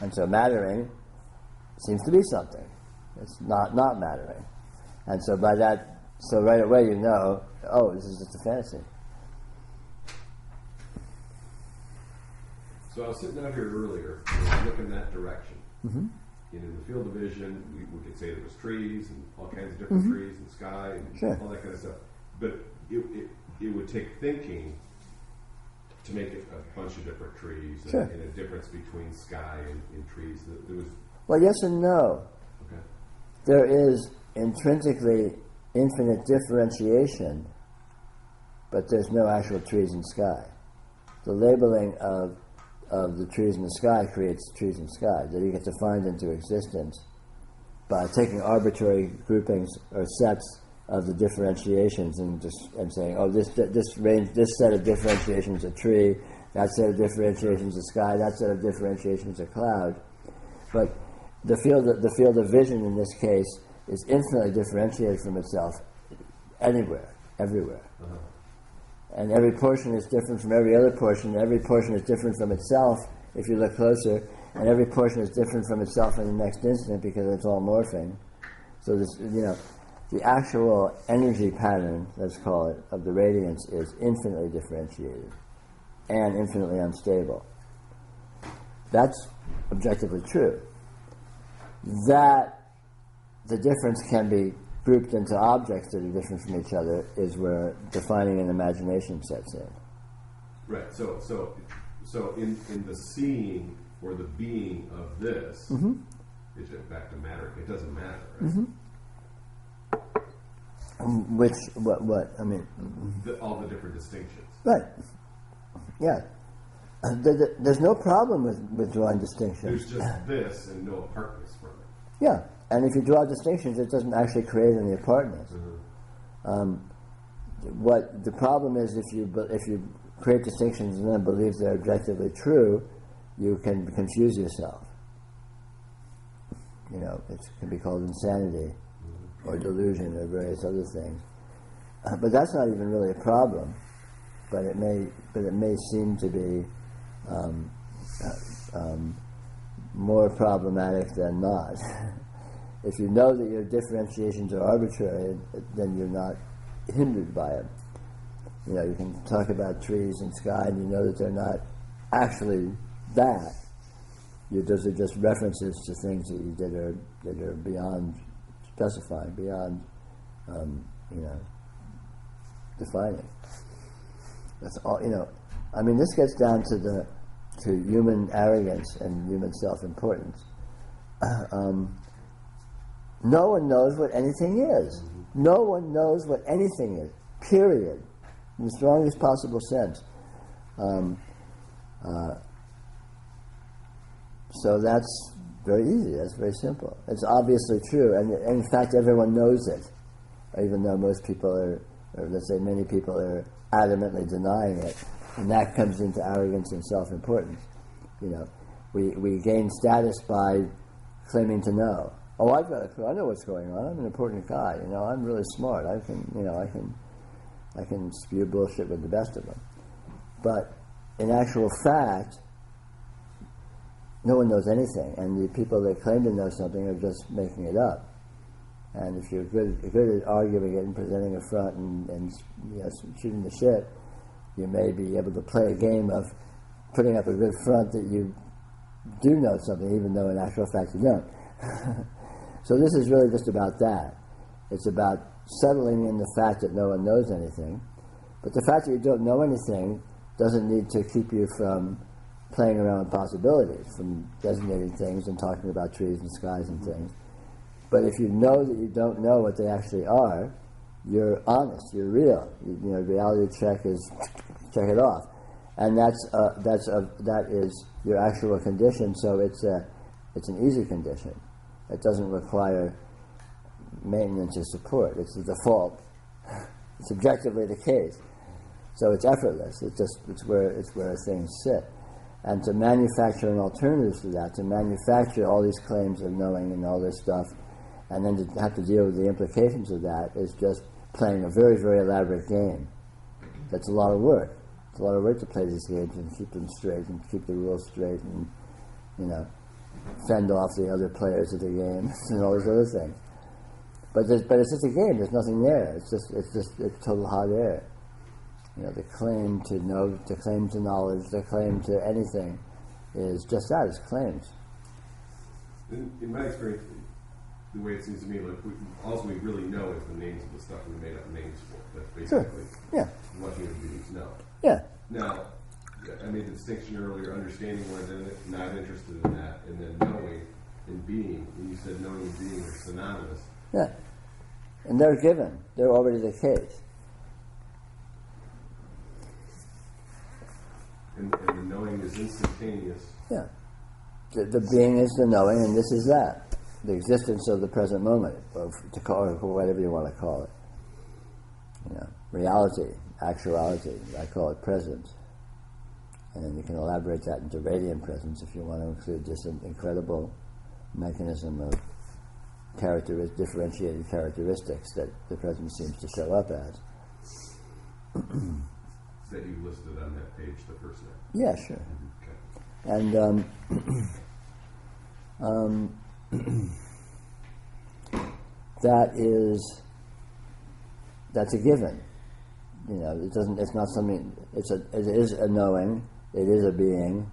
And so mattering seems to be something. It's not mattering. And so by that, so right away you know, this is just a fantasy. So I was sitting out here earlier, and looking that direction. Mm-hmm. In the field of vision, we could say there was trees and all kinds of different trees and sky and Sure. all that kind of stuff. But it would take thinking to make it a bunch of different trees Sure. and a difference between sky and trees. There was Well, yes and no. okay. There is intrinsically infinite differentiation, but there's no actual trees and sky. The labeling of the trees in the sky creates trees and sky that you get defined into existence by taking arbitrary groupings or sets of the differentiations and saying, this set of differentiations a tree, that set of differentiations a sky, that set of differentiations a cloud. But the field of vision in this case is infinitely differentiated from itself anywhere, everywhere. Uh-huh. And every portion is different from every other portion. Every portion is different from itself if you look closer, and every portion is different from itself in the next instant because it's all morphing. So this, the actual energy pattern, let's call it, of the radiance is infinitely differentiated and infinitely unstable. That's objectively true. That the difference can be grouped into objects that are different from each other is where defining an imagination sets in. Right. So in the seeing or the being of this, it's back to matter. It doesn't matter. Right? What? I mean... all the different distinctions. Right. Yeah. There's no problem with drawing distinctions. There's just this and no apartness from it. Yeah. And if you draw distinctions, it doesn't actually create any apartness. What the problem is, if you create distinctions and then believe they're objectively true, you can confuse yourself. It can be called insanity or delusion or various other things. But that's not even really a problem. But it may seem to be more problematic than not. If you know that your differentiations are arbitrary, then you're not hindered by it. You can talk about trees and sky, and you know that they're not actually that. Those are just references to things that are beyond specifying, beyond defining. That's all. I mean, this gets down to human arrogance and human self-importance. No one knows what anything is. No one knows what anything is. Period. In the strongest possible sense. So that's very easy. That's very simple. It's obviously true, and in fact, everyone knows it, even though most people or let's say many people are adamantly denying it, and that comes into arrogance and self-importance. We gain status by claiming to know. Oh, I've got a clue. I know what's going on. I'm an important guy. I'm really smart. I can spew bullshit with the best of them. But in actual fact, no one knows anything, and the people that claim to know something are just making it up. And if you're good at arguing it and presenting a front and shooting the shit, you may be able to play a game of putting up a good front that you do know something, even though in actual fact you don't. So this is really just about that. It's about settling in the fact that no one knows anything. But the fact that you don't know anything doesn't need to keep you from playing around with possibilities, from designating things and talking about trees and skies and things. But if you know that you don't know what they actually are, you're honest, you're real. Reality check is check it off, and that is your actual condition. So it's an easy condition. It doesn't require maintenance or support. It's the default. It's objectively the case. So it's effortless. It's where things sit. And to manufacture an alternative to that, to manufacture all these claims of knowing and all this stuff, and then to have to deal with the implications of that is just playing a very, very elaborate game. That's a lot of work. It's a lot of work to play these games and keep them straight and keep the rules straight and, fend off the other players of the game and all those other things. But it's just a game. There's nothing there. It's total hot air. The claim to know, the claim to knowledge, the claim to anything is just that. It's claims. In my experience, the way it seems to me, all we really know is the names of the stuff we made up names for. That's basically what human beings know. Yeah. Now, I made the distinction earlier, understanding one and not interested in that, and then knowing and being. When you said knowing and being are synonymous. Yeah. And they're given. They're already the case. And the knowing is instantaneous. Yeah. The being is the knowing, and this is that. The existence of the present moment, or to call it whatever you want to call it. Reality, actuality. I call it presence. And then you can elaborate that into radiant presence if you want to include just an incredible mechanism of differentiated characteristics that the present seems to show up as. That you listed on that page, the first name. Yeah, sure. Okay. And that's a given. It's not something. It is a knowing. It is a being,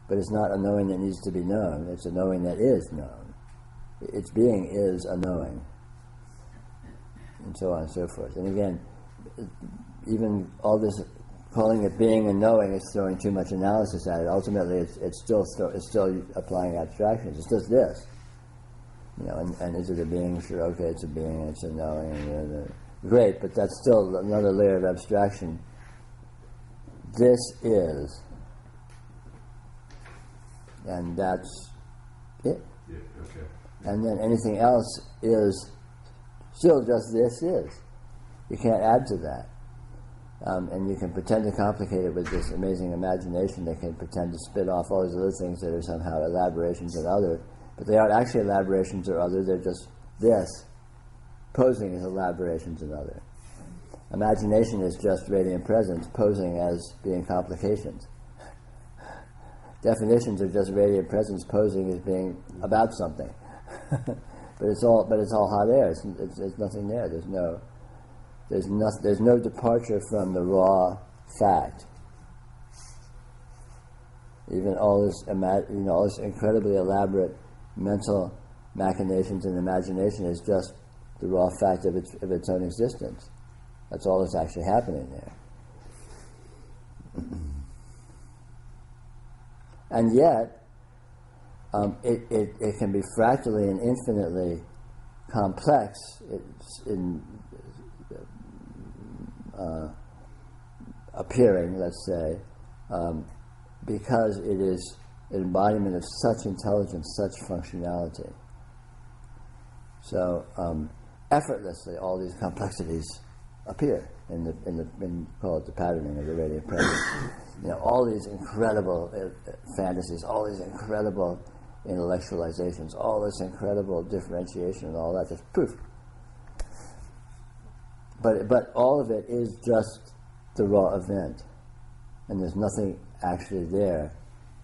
but it's not a knowing that needs to be known. It's a knowing that is known. Its being is a knowing, and so on and so forth. And again, even all this calling it being and knowing is throwing too much analysis at it. Ultimately, it's still applying abstractions. It's just this, And is it a being? Sure, okay, it's a being. It's a knowing. Great, but that's still another layer of abstraction. This is, and that's it. Yeah, okay. And then anything else is still just this is. You can't add to that. And you can pretend to complicate it with this amazing imagination that can pretend to spit off all these other things that are somehow elaborations of other, but they aren't actually elaborations or other, they're just this, posing as elaborations of other. Imagination is just radiant presence posing as being complications. Definitions are just radiant presence posing as being about something. But it's all hot air. There's nothing there. There's no departure from the raw fact. Even all this incredibly elaborate mental machinations and imagination is just the raw fact of its own existence. That's all that's actually happening there. And yet, it can be fractally and infinitely complex appearing, let's say, because it is an embodiment of such intelligence, such functionality. So effortlessly, all these complexities appear in call it the patterning of the radiant presence. All these incredible fantasies, all these incredible intellectualizations, all this incredible differentiation, and all that just poof. But all of it is just the raw event, and there's nothing actually there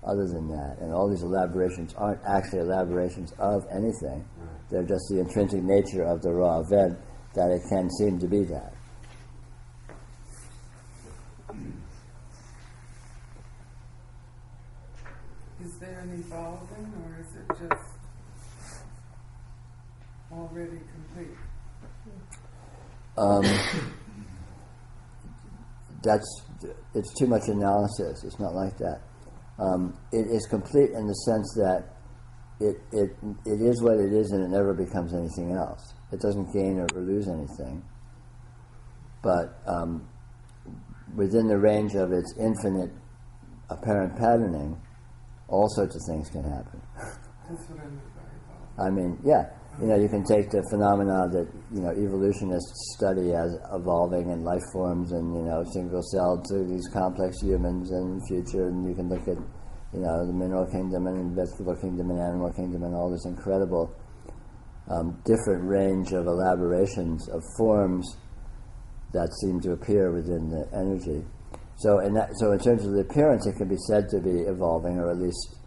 other than that. And all these elaborations aren't actually elaborations of anything. They're just the intrinsic nature of the raw event, that it can seem to be that. Is there an evolving, or is it just already complete? It's too much analysis. It's not like that. It is complete in the sense that it is what it is, and it never becomes anything else. It doesn't gain or lose anything. But within the range of its infinite apparent patterning, all sorts of things can happen. That's what I meant by evolving. I mean, yeah. You can take the phenomena that, evolutionists study as evolving in life forms and, single-celled to these complex humans in the future, and you can look at, the mineral kingdom and vegetable kingdom and animal kingdom and all this incredible different range of elaborations of forms that seem to appear within the energy. So in terms of the appearance, it can be said to be evolving, or at least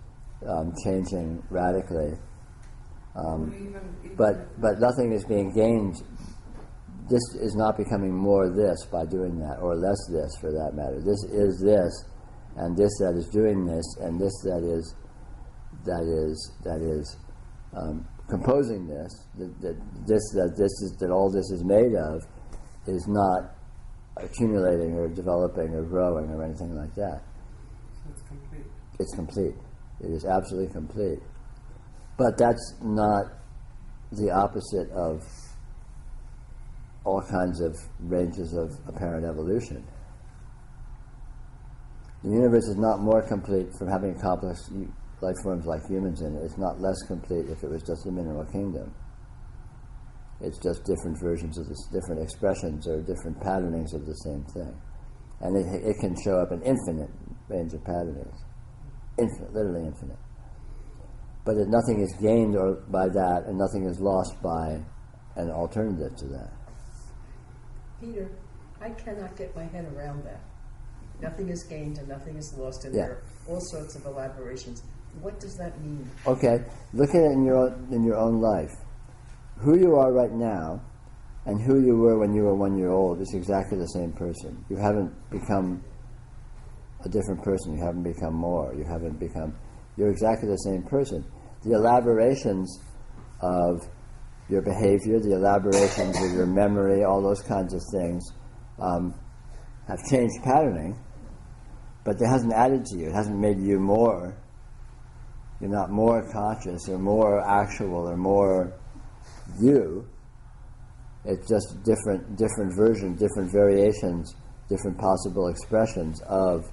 changing radically. But nothing is being gained. This is not becoming more this by doing that, or less this for that matter. This is this, and this that is doing this, and this that is composing this. That all this is made of is not accumulating or developing or growing or anything like that. So it's complete. It's complete. It is absolutely complete. But that's not the opposite of all kinds of ranges of apparent evolution. The universe is not more complete from having complex life forms like humans in it. It's not less complete if it was just the mineral kingdom. It's just different versions of this, different expressions or different patternings of the same thing. And it can show up in infinite range of patternings. Infinite, literally infinite. But nothing is gained by that, and nothing is lost by an alternative to that. Peter, I cannot get my head around that. Nothing is gained and nothing is lost, and Yeah. there are all sorts of elaborations. What does that mean? Okay, look at it in your own life. Who you are right now and who you were when you were 1 year old is exactly the same person. You haven't become a different person. You haven't become more. You're exactly the same person. The elaborations of your behavior, the elaborations of your memory, all those kinds of things have changed patterning, but it hasn't added to you. It hasn't made you more. You're not more conscious or more actual or more you. It's just different versions, different variations, different possible expressions of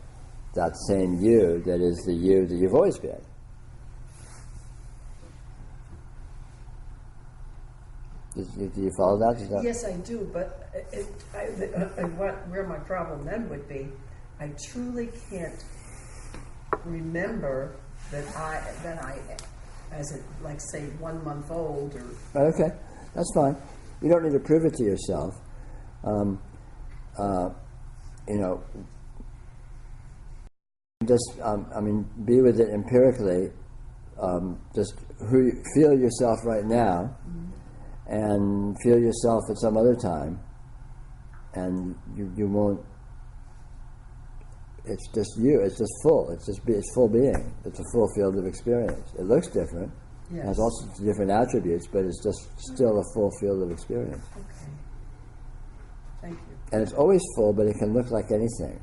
that same you that is the you that you've always been. Do you follow that? Yes, I do, but where my problem then would be, I truly can't remember that I, as a, like, say, 1 month old or... Okay, that's fine. You don't need to prove it to yourself. Just, be with it empirically. Just feel yourself right now, and feel yourself at some other time, and you won't. It's just you. It's just full. It's full being. It's a full field of experience. It looks different. Yes. It has all sorts of different attributes, but it's just still a full field of experience. Okay. Thank you. and it's always full, but it can look like anything.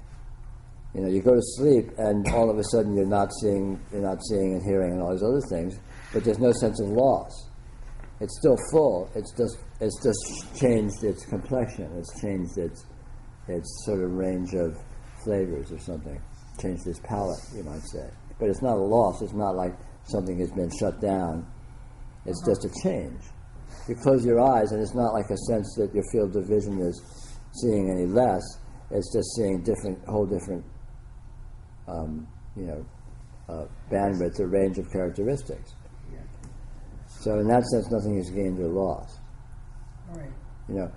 You know, you go to sleep, and all of a sudden you're not seeing and hearing and all these other things, but there's no sense of loss. It's still full. It's just changed its complexion. It's changed its sort of range of flavors or something. Changed its palate, you might say. But it's not a loss. It's not like something has been shut down. It's just a change. You close your eyes, and it's not like a sense that your field of vision is seeing any less. It's just seeing whole different bandwidth or range of characteristics. Yeah. So in that sense, nothing is gained or lost. All right. You know,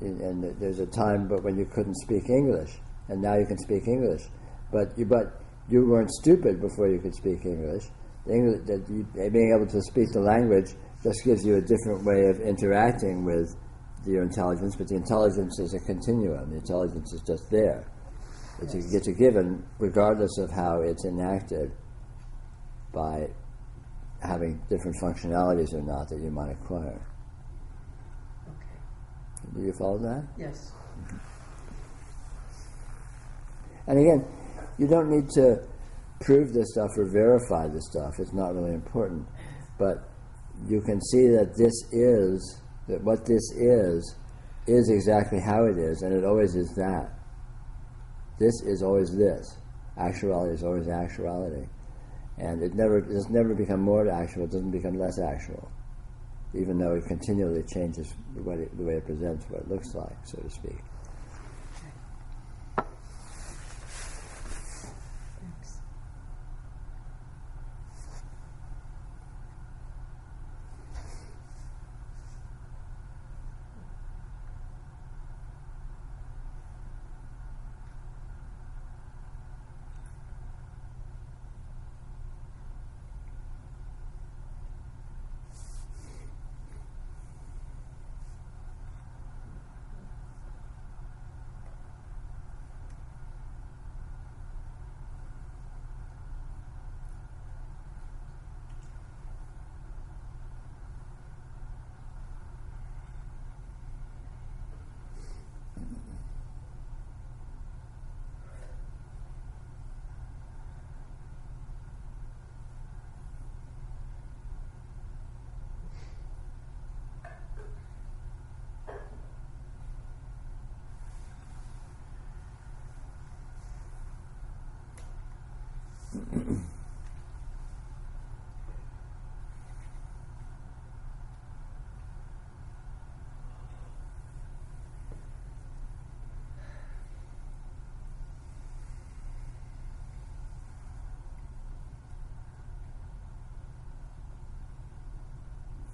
and there's a time, but when you couldn't speak English, and now you can speak English, but you weren't stupid before you could speak English. Being able to speak the language just gives you a different way of interacting with your intelligence, but the intelligence is a continuum. The intelligence is just there. It's a given, regardless of how it's enacted by having different functionalities or not that you might acquire. Okay. Do you follow that? Yes. And again, you don't need to prove this stuff or verify this stuff. It's not really important. But you can see that what this is exactly how it is, and it always is that. This is always this. Actuality is always actuality. And it does never become more actual, it doesn't become less actual, even though it continually changes the way it presents, what it looks like, so to speak. Thanks.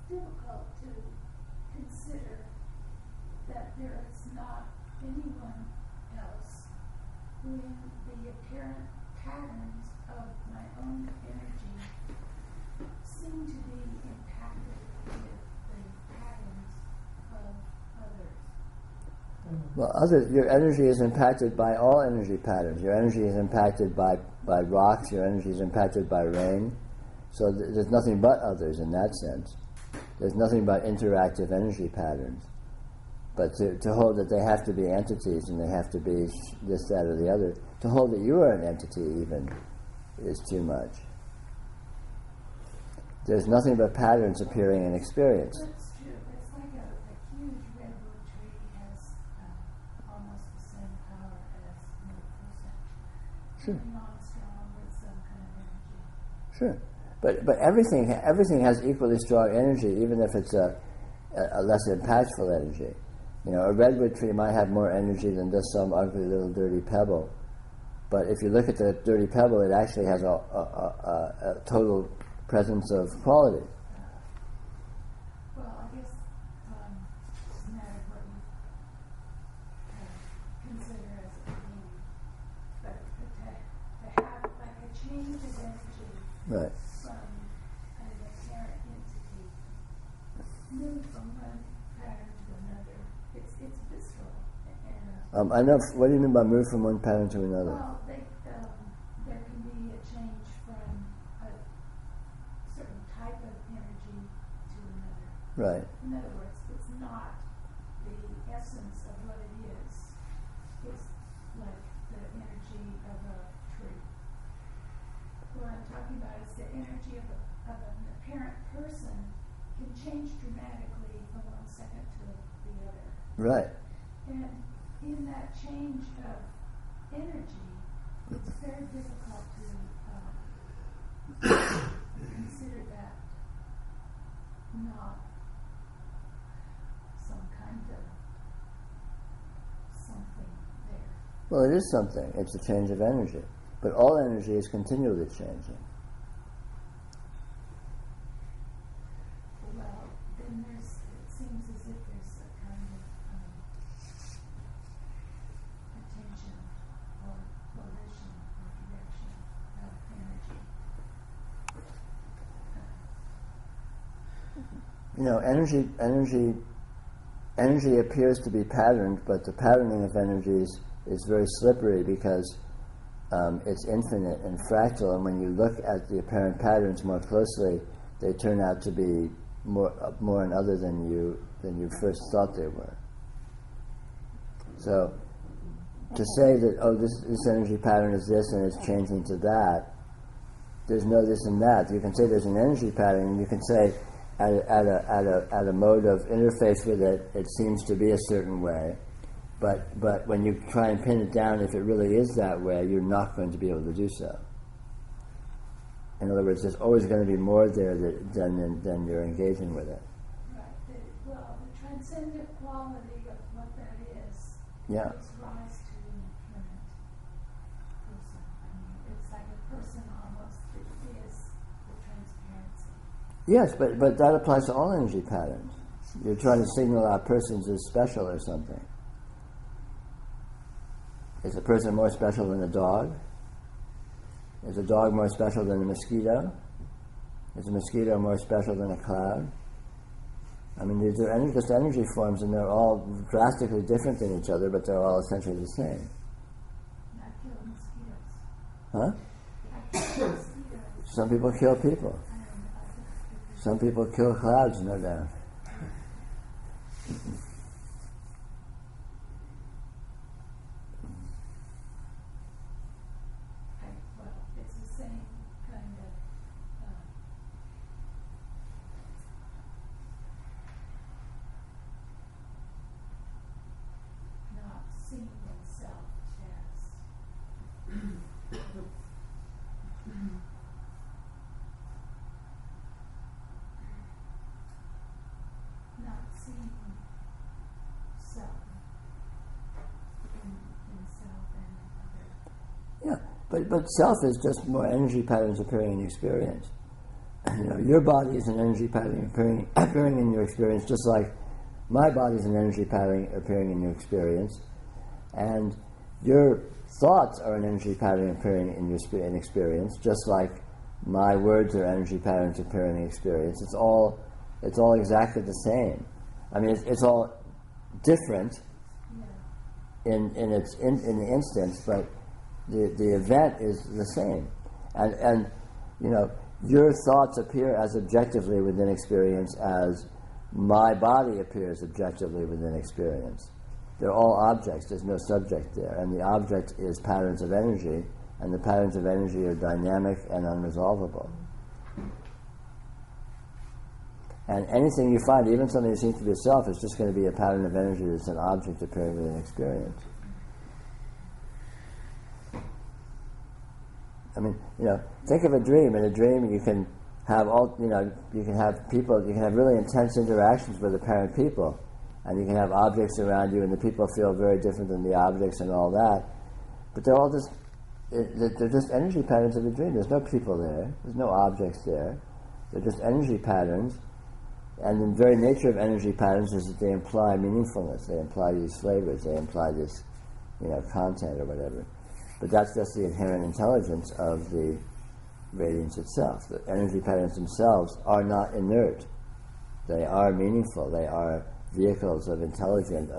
Difficult to consider that there is not anyone else when the apparent patterns of my own energy seem to be impacted with the patterns of others. Well, your energy is impacted by all energy patterns. Your energy is impacted by rocks. Your energy is impacted by rain. So there's nothing but others in that sense. There's nothing but interactive energy patterns. But to hold that they have to be entities and they have to be this, that, or the other, to hold that you are an entity even is too much. There's nothing but patterns appearing in experience. That's true. It's like a huge redwood tree has almost the same power as another person. Sure. Non-strong with some kind of energy. Sure. But everything has equally strong energy, even if it's a less impactful energy. You know, a redwood tree might have more energy than just some ugly little dirty pebble. But if you look at the dirty pebble, it actually has a total presence of quality. Well, I guess it's a matter of what you consider as a being. But to have like a change of energy Right. from an apparent entity, move from one pattern to another, it's visceral. And I know. What do you mean by move from one pattern to another? well, there can be a change from a certain type of energy to another. Right. In other words, it's not the essence of what it is the energy of a tree. What I'm talking about is the energy of an apparent person can change dramatically from one second to the other. Right. And in that change of energy, it's very difficult to consider that not some kind of something there. Well, it is something. It's a change of energy. But all energy is continually changing. Well, then it seems as if there's a kind of attention or volition or direction of energy. Energy appears to be patterned, but the patterning of energies is very slippery because it's infinite and fractal, and when you look at the apparent patterns more closely, they turn out to be more and other than you first thought they were. So to say that this energy pattern is this and it's changing to that, there's no this and that. You can say there's an energy pattern, and you can say at a mode of interface with it, it seems to be a certain way. But when you try and pin it down, if it really is that way, you're not going to be able to do so. In other words, there's always going to be more there than you're engaging with it. Right. The transcendent quality of what that is Yeah. gives rise to an apparent person. I mean, it's like a person almost that is the transparency. Yes, but that applies to all energy patterns. You're trying to signal out persons as special or something. Is a person more special than a dog? Is a dog more special than a mosquito? Is a mosquito more special than a cloud? I mean, these are just energy forms, and they're all drastically different than each other, but they're all essentially the same. Not kill mosquitoes. Huh? Not kill mosquitoes. Some people kill people. Some people kill clouds, no doubt. Well, it's the same kind of not seeing oneself as not seeing self in self and other. Yeah, but self is just more energy patterns appearing in experience. Your body is an energy pattern appearing in your experience, just like my body is an energy pattern appearing in your experience, and your thoughts are an energy pattern appearing in experience, just like my words are energy patterns appearing in experience. It's all exactly the same. I mean, it's all different in the instance, but the event is the same, and your thoughts appear as objectively within experience as my body appears objectively within experience. They're all objects. There's no subject there, and the object is patterns of energy, and the patterns of energy are dynamic and unresolvable. And anything you find, even something that seems to be a self, is just going to be a pattern of energy that's an object appearing within experience. I mean, think of a dream. In a dream, you can have you can have really intense interactions with apparent people, and you can have objects around you, and the people feel very different than the objects and all that. But they're all they're just energy patterns of the dream. There's no people there. There's no objects there. They're just energy patterns. And the very nature of energy patterns is that they imply meaningfulness. They imply these flavors. They imply this, content or whatever. But that's just the inherent intelligence of the radiance itself. The energy patterns themselves are not inert. They are meaningful. They are vehicles of intelligence,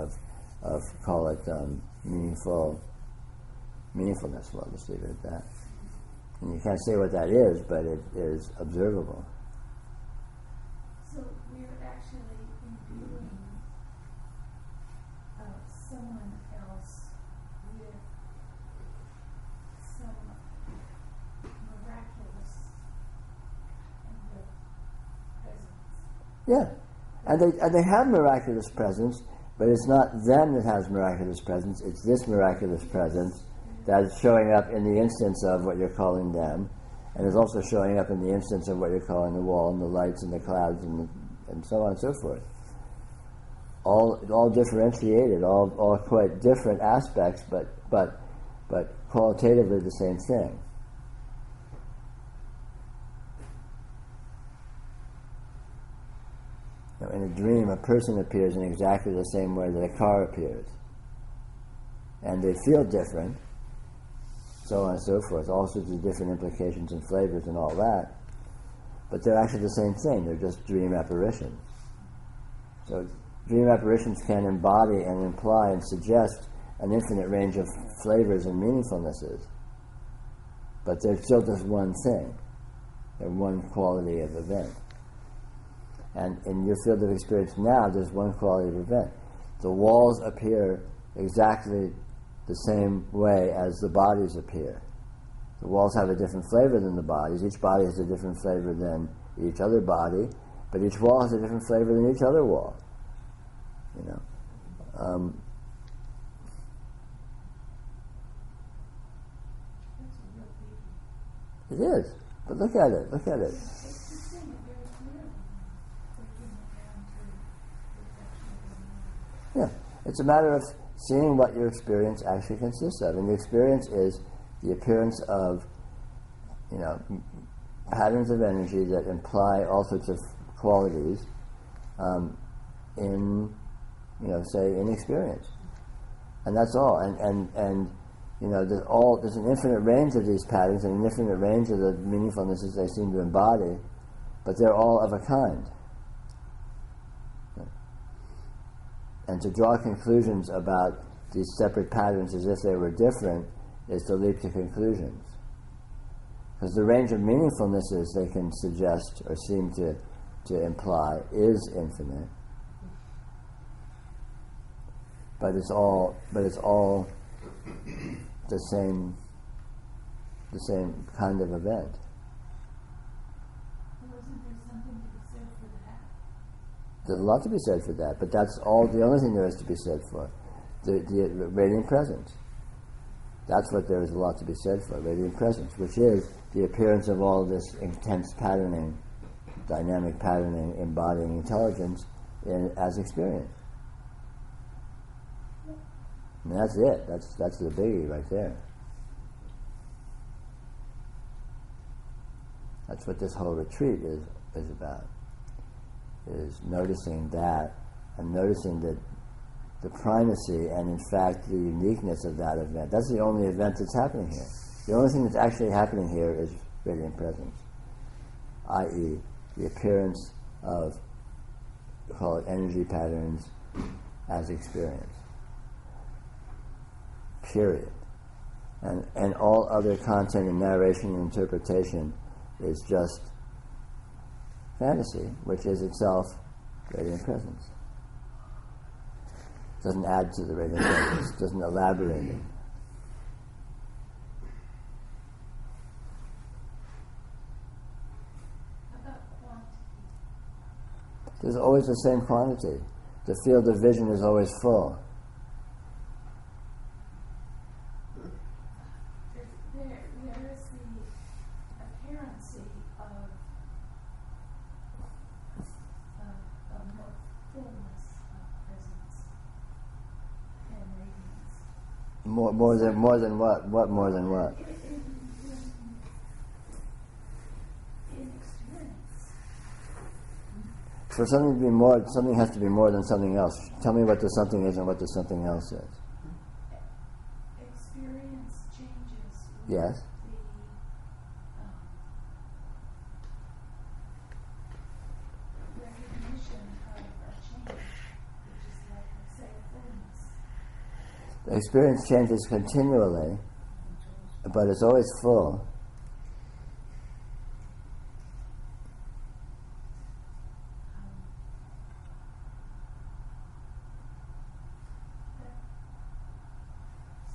of call it meaningfulness. Well, just leave it at that. And you can't say what that is, but it is observable. So we're actually imbuing someone else with Yeah, and they have miraculous presence, but it's not them that has miraculous presence. It's this miraculous presence that is showing up in the instance of what you're calling them, and is also showing up in the instance of what you're calling the wall and the lights and the clouds and so on and so forth. All differentiated, all quite different aspects, but qualitatively the same thing. Now, in a dream, a person appears in exactly the same way that a car appears, and they feel different, so on and so forth, all sorts of different implications and flavors and all that, but they're actually the same thing. They're just dream apparitions. So dream apparitions can embody and imply and suggest an infinite range of flavors and meaningfulnesses, but they're still just one thing. They're one quality of event. And in your field of experience now, there's one quality of event. The walls appear exactly the same way as the bodies appear. The walls have a different flavor than the bodies. Each body has a different flavor than each other body, but each wall has a different flavor than each other wall. You know, it is. But look at it. Look at it. Yeah, it's a matter of seeing what your experience actually consists of, and the experience is the appearance of, you know, patterns of energy that imply all sorts of qualities in, you know, say in experience, and that's all. And you know, there's an infinite range of these patterns and an infinite range of the meaningfulnesses they seem to embody, but they're all of a kind. And to draw conclusions about these separate patterns as if they were different is to leap to conclusions. Because the range of meaningfulnesses they can suggest or seem to imply is infinite. But it's all the same kind of event. There's a lot to be said for that, but that's all. The only thing there is to be said for the radiant presence. That's what there is a lot to be said for, radiant presence, which is the appearance of all this intense patterning, dynamic patterning, embodying intelligence as experience. And that's it. That's the biggie right there. That's what this whole retreat is about. Is noticing that, and noticing that the primacy and in fact the uniqueness of that event. That's the only event that's happening here. The only thing that's actually happening here is radiant presence, i.e. the appearance of, call it energy patterns as experience. Period. And all other content and narration and interpretation is just fantasy, which is itself radiant presence. Doesn't add to the radiant presence, doesn't elaborate it. There's always the same quantity. The field of vision is always full. There is the appearance of more fullness of presence and radiance. More than what? What more than what? In experience. For something to be more, something has to be more than something else. Tell me what the something is and what the something else is. Experience changes with Yes. the recognition of a change, which is like, say, fullness. The experience changes continually, but it's always full.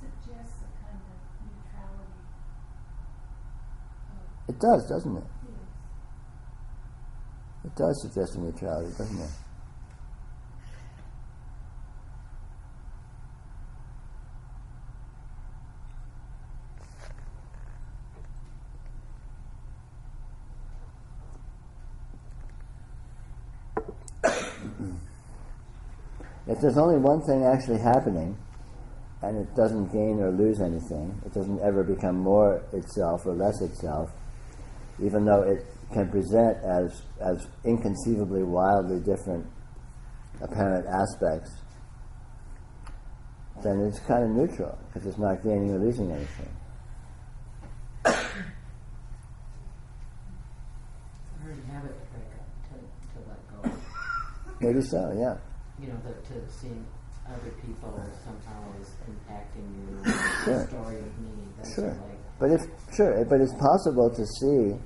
Suggests a kind of neutrality. It does, doesn't it? Yes. It It does suggest a neutrality, doesn't it? If there's only one thing actually happening, and it doesn't gain or lose anything, it doesn't ever become more itself or less itself, even though it can present as inconceivably wildly different apparent aspects, then it's kind of neutral, because it's not gaining or losing anything. It's a hard habit to break up, to let go. Maybe so, yeah. You know, to seeing other people somehow as impacting you, Sure. the story of me. That's Sure. like, But it's possible to see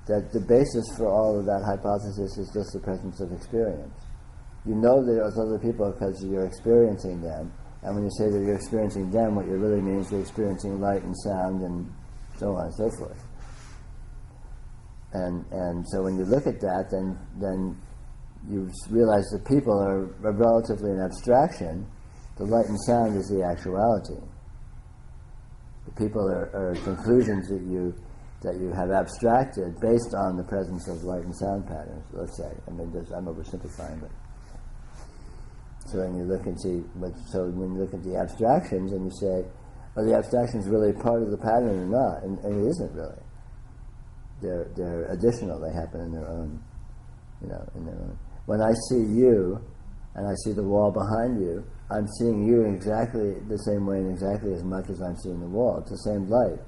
that the basis for all of that hypothesis is just the presence of experience. You know that there's other people because you're experiencing them, and when you say that you're experiencing them, what you really mean is you're experiencing light and sound and so on and so forth. And so when you look at that, then you realize that people are relatively an abstraction. The light and sound is the actuality. The people are conclusions that you have abstracted based on the presence of light and sound patterns, let's say. I mean, I'm oversimplifying, but so when you look and see, when you look at the abstractions and you say, are the abstractions really part of the pattern or not? And it isn't really. They're additional. They happen in their own, in their own. When I see you, and I see the wall behind you, I'm seeing you in exactly the same way and exactly as much as I'm seeing the wall. It's the same light.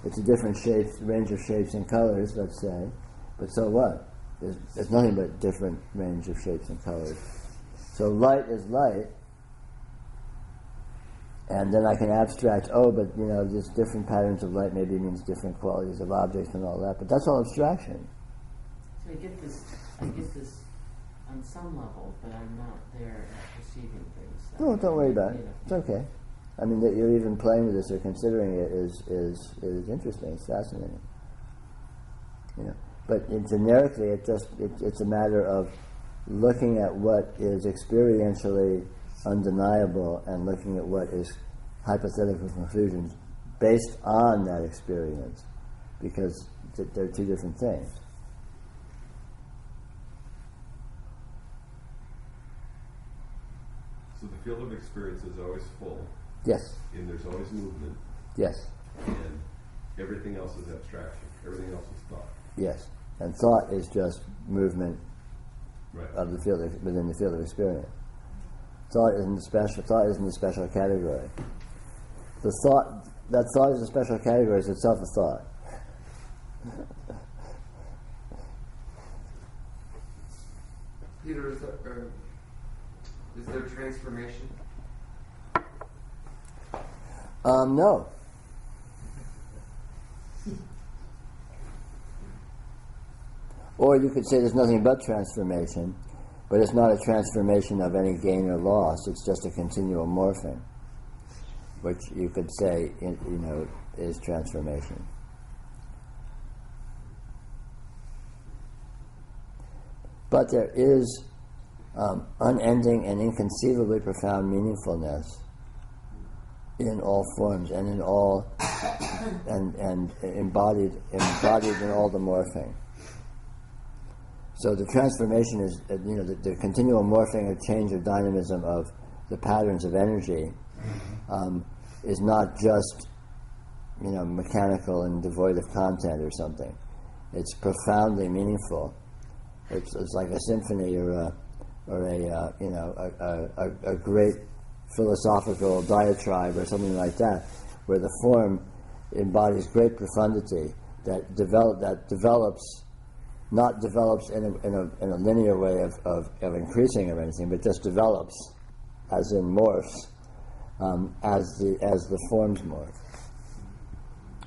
It's a different range of shapes and colors, let's say, but so what? There's nothing but different range of shapes and colors. So light is light, and then I can abstract, but just different patterns of light maybe means different qualities of objects and all that, but that's all abstraction. so I get this on some level, but I'm not there at perceiving things. No, don't worry about it. It's okay. I mean, that you're even playing with this or considering it is interesting. It's fascinating. But generically, it's a matter of looking at what is experientially undeniable and looking at what is hypothetical conclusions based on that experience, because they're two different things. So the field of experience is always full, Yes. and there's always movement, Yes. and everything else is abstraction. Everything else is thought. Yes. And thought is just movement Right. of the field within the field of experience. Thought isn't a special category. That thought is a special category is itself a thought. Peter, is there transformation? No. Or you could say there's nothing but transformation, but it's not a transformation of any gain or loss. It's just a continual morphing, which you could say, is transformation. But there is unending and inconceivably profound meaningfulness in all forms and in all and embodied in all the morphing. So the transformation is, the continual morphing or change or dynamism of the patterns of energy is not just, mechanical and devoid of content or something. It's profoundly meaningful. It's like a symphony or a great philosophical diatribe or something like that, where the form embodies great profundity that develops. Not develops in a linear way of increasing or anything, but just develops, as in morphs, as the forms morph.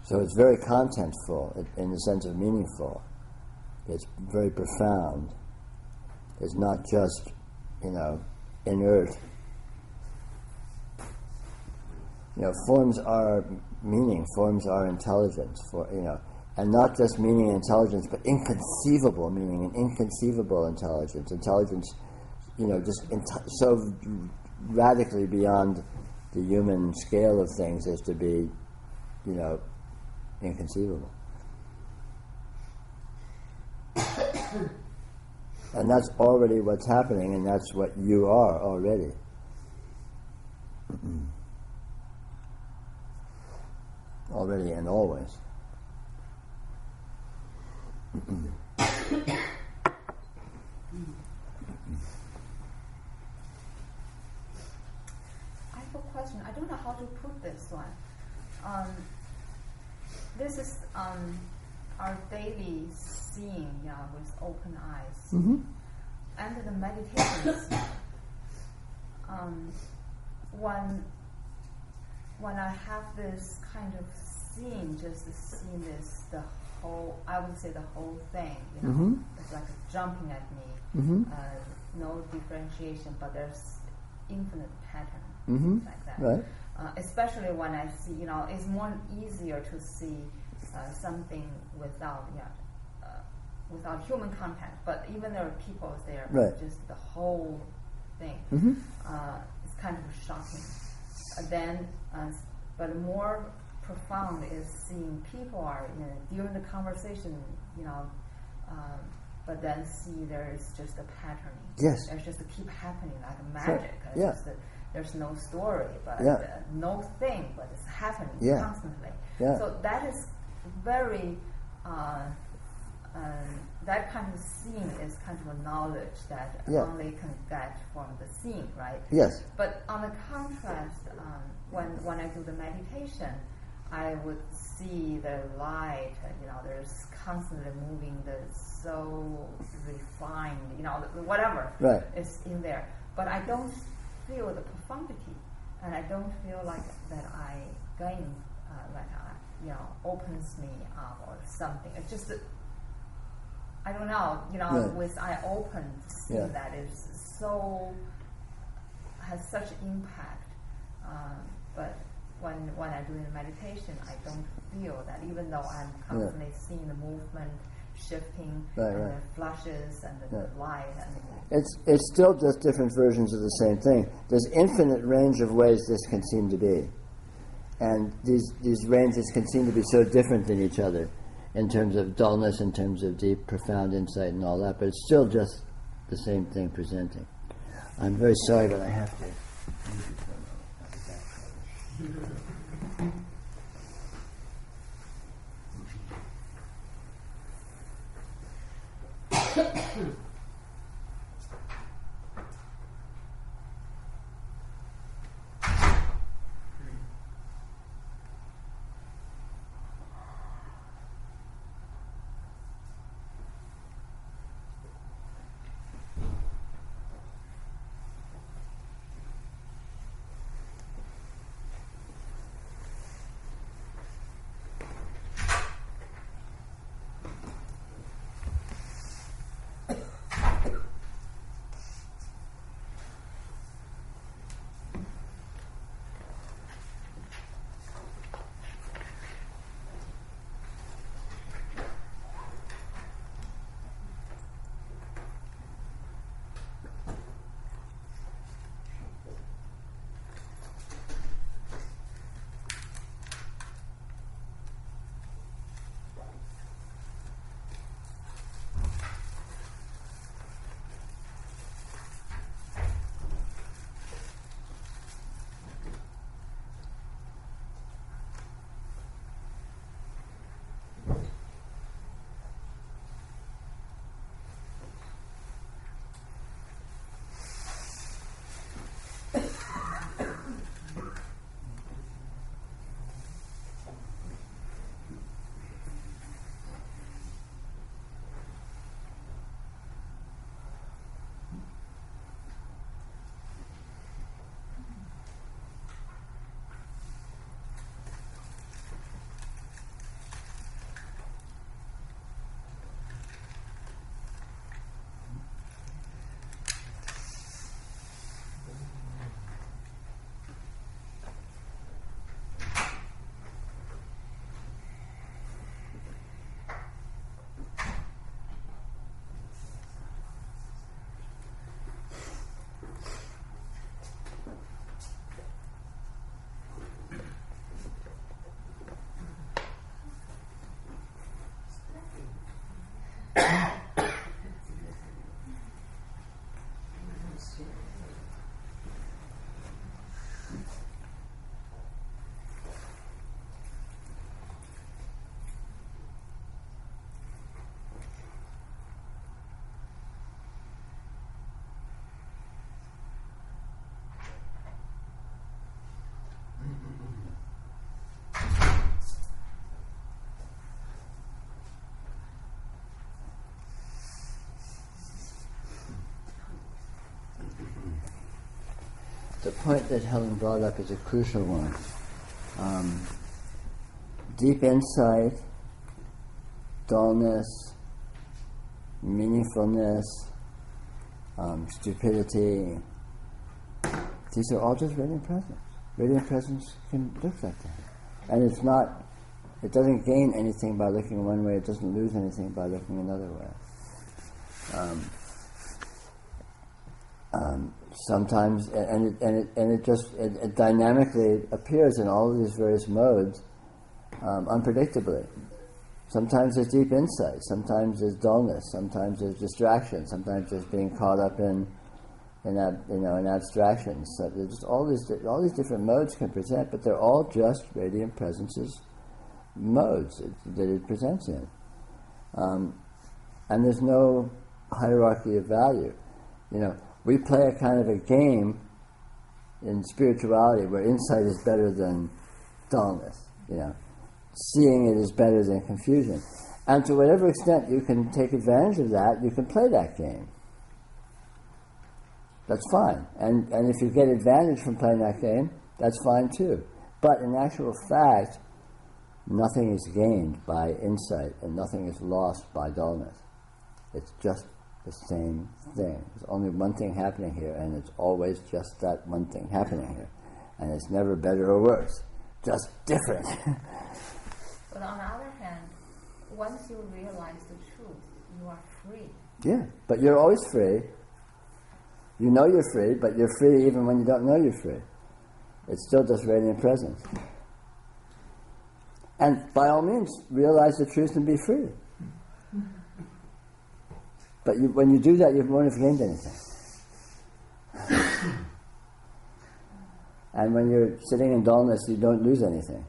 So it's very contentful in the sense of meaningful. It's very profound. It's not just, inert. Forms are meaning. Forms are intelligence. and not just meaning intelligence, but inconceivable meaning, an inconceivable intelligence. Intelligence, just so radically beyond the human scale of things as to be, inconceivable. And that's already what's happening, and that's what you are already. Already and always. I have a question. I don't know how to put this one. This is our daily seeing, with open eyes, and the meditations. When I have this kind of seeing, just seeing this, I would say the whole thing. It's like jumping at me. No differentiation, but there's infinite pattern like that. Right. Especially when I see, it's more easier to see something without human contact. But even there are people there, right. Just the whole thing. It's kind of shocking. But more profound is seeing people are during the conversation, but then see there is just a patterning. Yes. There's just keep happening like magic. Sure. Yeah. There's no story, but no thing, but it's happening constantly. Yeah. So that is very, that kind of seeing is kind of a knowledge that only can get from the seeing, right? Yes. But on the contrast, when I do the meditation, I would see the light, there's constantly moving, the so refined, whatever is in there. But I don't feel the profundity, and I don't feel like that I gain, opens me up or something. It's just that, I don't know, with eye open, seeing that is has such impact. But when I do the meditation, I don't feel that, even though I'm constantly seeing the movement shifting and the flashes and the light. It's still just different versions of the same thing. There's infinite range of ways this can seem to be. And these ranges can seem to be so different than each other in terms of dullness, in terms of deep, profound insight and all that, but it's still just the same thing presenting. I'm very sorry, but I have to. the point that Helen brought up is a crucial one. Deep insight, dullness, meaningfulness, stupidity, these are all just radiant presence. Radiant presence can look like that. And it's not, it doesn't gain anything by looking one way, it doesn't lose anything by looking another way. Sometimes, and it dynamically appears in all of these various modes, unpredictably. Sometimes there's deep insight, sometimes there's dullness, sometimes there's distraction, sometimes there's being caught up in abstractions. So there's just all these different modes can present, but they're all just radiant presences modes that it presents in. And there's no hierarchy of value. We play a kind of a game in spirituality where insight is better than dullness. Seeing it is better than confusion. And to whatever extent you can take advantage of that, you can play that game. That's fine. And if you get advantage from playing that game, that's fine too. But in actual fact, nothing is gained by insight and nothing is lost by dullness. It's just the same thing. There's only one thing happening here, and it's always just that one thing happening here. And it's never better or worse, just different. But on the other hand, once you realize the truth, you are free. Yeah, but you're always free. You know you're free, but you're free even when you don't know you're free. It's still just radiant presence. And by all means, realize the truth and be free. But when you do that, you won't have gained anything. And when you're sitting in dullness, you don't lose anything.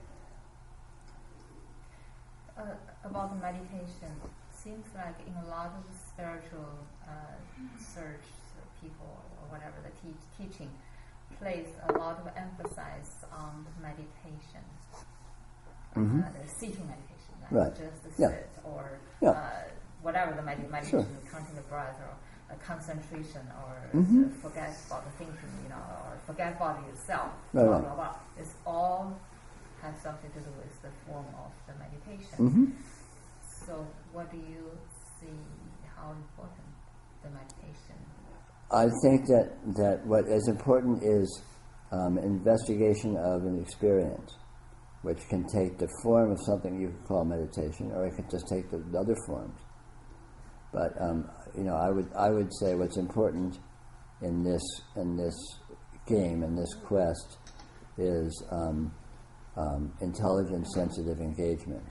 About the meditation, seems like in a lot of spiritual search people or whatever the teaching place a lot of emphasis on meditation, the sitting meditation, right? Just to sit or whatever the meditation, counting the breath or concentration or forget about the thinking, or forget about yourself. Blah, blah, blah. It's all has something to do with the form of the meditation. So what do you see, how important the meditation? I think that what is important is investigation of an experience, which can take the form of something you could call meditation, or it can just take the other forms. But I would say what's important in this game, in this quest, is intelligent, sensitive engagement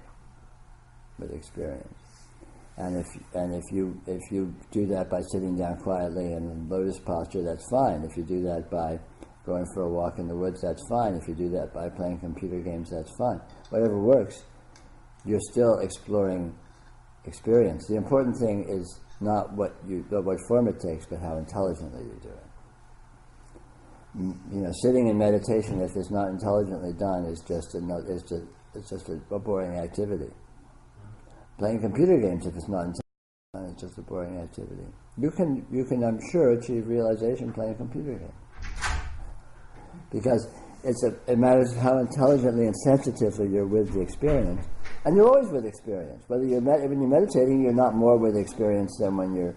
with experience. And if you do that by sitting down quietly in lotus posture, that's fine. If you do that by going for a walk in the woods, that's fine. If you do that by playing computer games, that's fine. Whatever works, you're still exploring experience. The important thing is not what form it takes, but how intelligently you do it. Sitting in meditation, if it's not intelligently done, is just a boring activity. Playing computer games, if it's not intelligently done, it's just a boring activity. You can, I'm sure, achieve realization playing a computer game, because it matters how intelligently and sensitively you're with the experience. And you're always with experience. When you're meditating, you're not more with experience than when you're,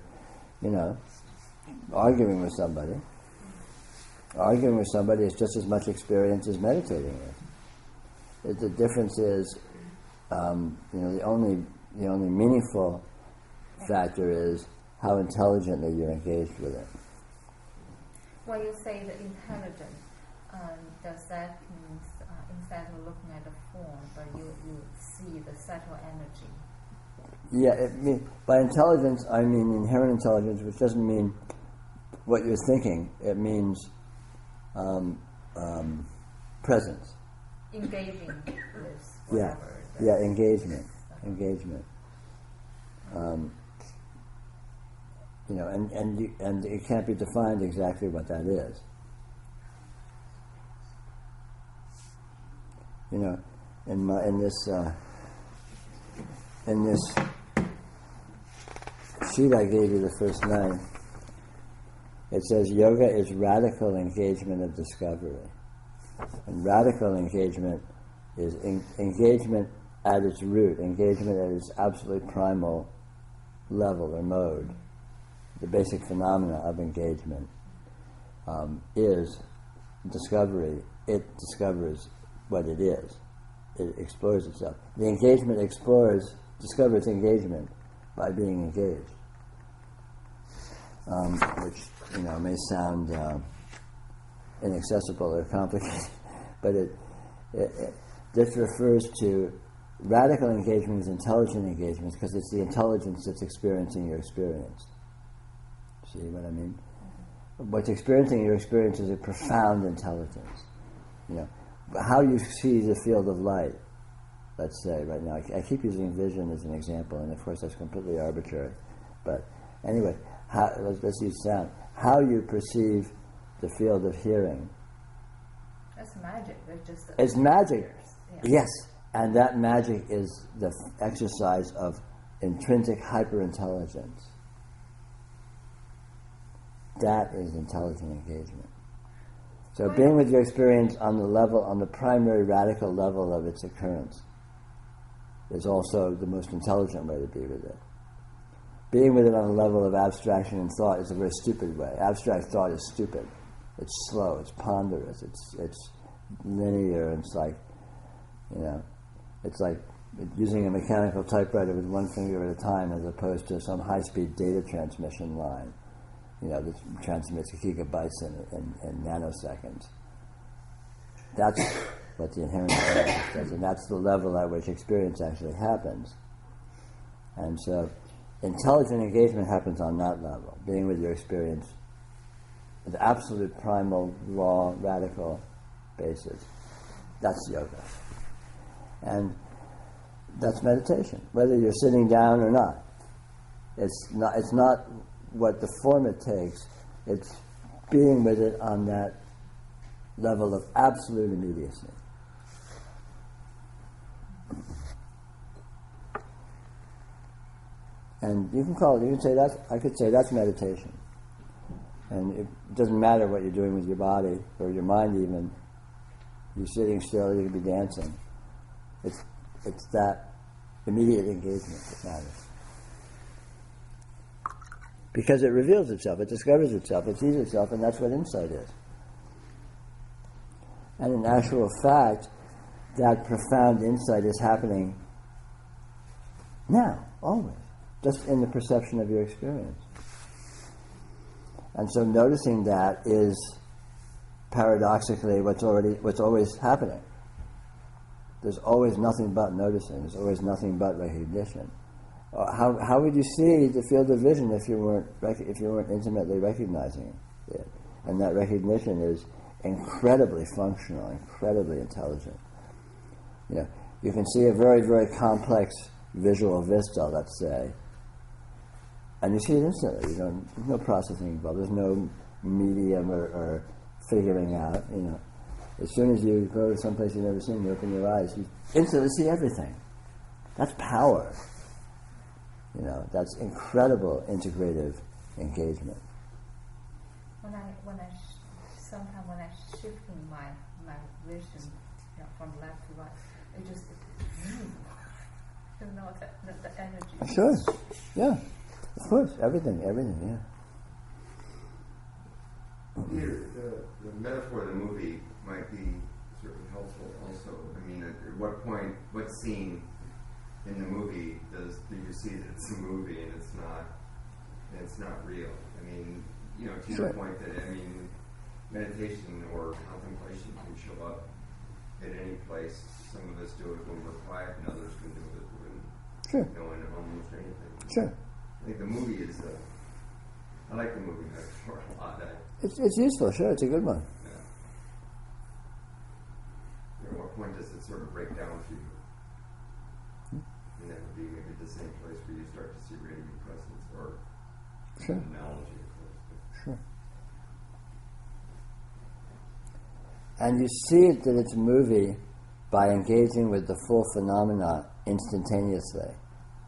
arguing with somebody. Arguing with somebody is just as much experience as meditating is. The difference is, the only meaningful factor is how intelligently you're engaged with it. When you say the intelligence, does that mean instead of looking at the form, but you see the subtle energy? Yeah, by intelligence I mean inherent intelligence, which doesn't mean what you're thinking. It means presence. Engaging with whatever. Yeah, engagement. And it can't be defined exactly what that is. In this sheet I gave you the first night, It says yoga is radical engagement of discovery. And radical engagement is engagement at its root, engagement at its absolutely primal level or mode. The basic phenomena of engagement is discovery. It discovers what it is. It explores itself. The engagement discovers engagement by being engaged. Which, may sound inaccessible or complicated, but this refers to radical engagement as intelligent engagement because it's the intelligence that's experiencing your experience. See what I mean? What's experiencing your experience is a profound intelligence. How you see the field of light, let's say right now. I keep using vision as an example, and of course that's completely arbitrary. But anyway, let's use sound. How you perceive the field of hearing. That's magic. It's magic. Yeah. Yes, and that magic is the exercise of intrinsic hyperintelligence. That is intelligent engagement. So being with your experience on the primary radical level of its occurrence is also the most intelligent way to be with it. Being with it on a level of abstraction and thought is a very stupid way. Abstract thought is stupid. It's slow, it's ponderous, it's linear, and it's like using a mechanical typewriter with one finger at a time as opposed to some high-speed data transmission line, that transmits gigabytes in nanoseconds. That's what the inherent experience does, and that's the level at which experience actually happens. And so intelligent engagement happens on that level, being with your experience, the absolute primal, raw, radical basis. That's yoga. And that's meditation, whether you're sitting down or not. It's not what the form it takes, it's being with it on that level of absolute immediacy. And you can say that, I could say that's meditation. And it doesn't matter what you're doing with your body or your mind even. You're sitting still, you could be dancing. It's that immediate engagement that matters. Because it reveals itself, it discovers itself, it sees itself, and that's what insight is. And in actual fact, that profound insight is happening now, always, just in the perception of your experience. And so noticing that is paradoxically what's always happening. There's always nothing but noticing. There's always nothing but recognition. How would you see the field of vision if you weren't intimately recognizing it? And that recognition is incredibly functional, incredibly intelligent. You can see a very, very complex visual vista, let's say, and you see it instantly. There's no processing involved. There's no medium or figuring out. As soon as you go to someplace you've never seen, you open your eyes, you instantly see everything. That's power. That's incredible integrative engagement. Sometimes when I shifting my vision from left to right, it just the energy. Sure. Yeah. Of course. Everything. Yeah. Peter, the metaphor of the movie might be certainly helpful also. I mean, at what point, what scene in the movie do you see that it's a movie and it's not real? I mean, to Sure. your point that, meditation or contemplation can show up at any place. Some of us do it when we're quiet, and others can do it when knowing almost anything. Sure. I think the movie is I like the movie metaphor a lot. It's useful. Sure. It's a good one. At what point does it sort of break down for you? And that would be maybe the same place where you start to see radiant presence, or Sure. an analogy, of course. Sure. And you see that it's a movie by engaging with the full phenomena instantaneously.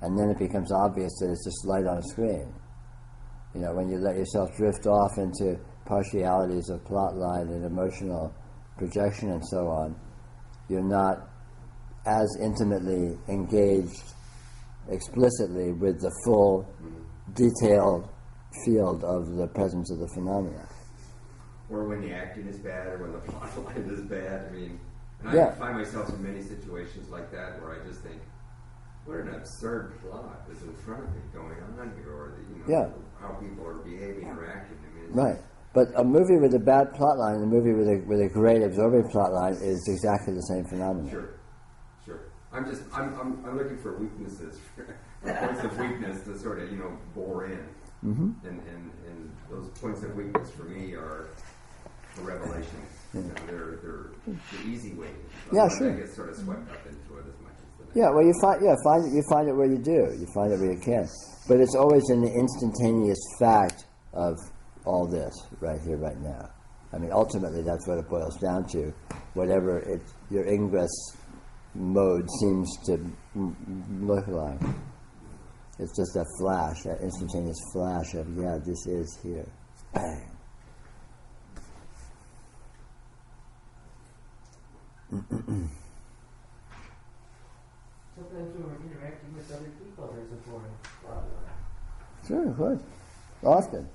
And then it becomes obvious that it's just light on a screen. When you let yourself drift off into partialities of plot line and emotional projection and so on, you're not as intimately engaged explicitly with the full detailed field of the presence of the phenomena. Or when the acting is bad, or when the plot line is bad. I mean, and Yeah. I find myself in many situations like that where I just think, what an absurd plot is in front of me going on here, or Yeah. how people are behaving or acting. I mean, it's Right. But a movie with a bad plot line and a movie with a great absorbing plot line is exactly the same phenomenon. Sure. I'm looking for weaknesses, points of weakness to sort of bore in, and those points of weakness for me are the revelation. They're the easy way. Yeah, Otherwise sure. I get sort of swept up into it as much as the next. Yeah, well, you find it where you do. You find it where you can, but it's always in the instantaneous fact of all this right here, right now. I mean, ultimately, that's what it boils down to. Whatever your ingress mode seems to look like, it's just that flash, that instantaneous flash of this is here. Bang. Sometimes when we're interacting with other people, there's a boring plot line. Sure, of course. Often.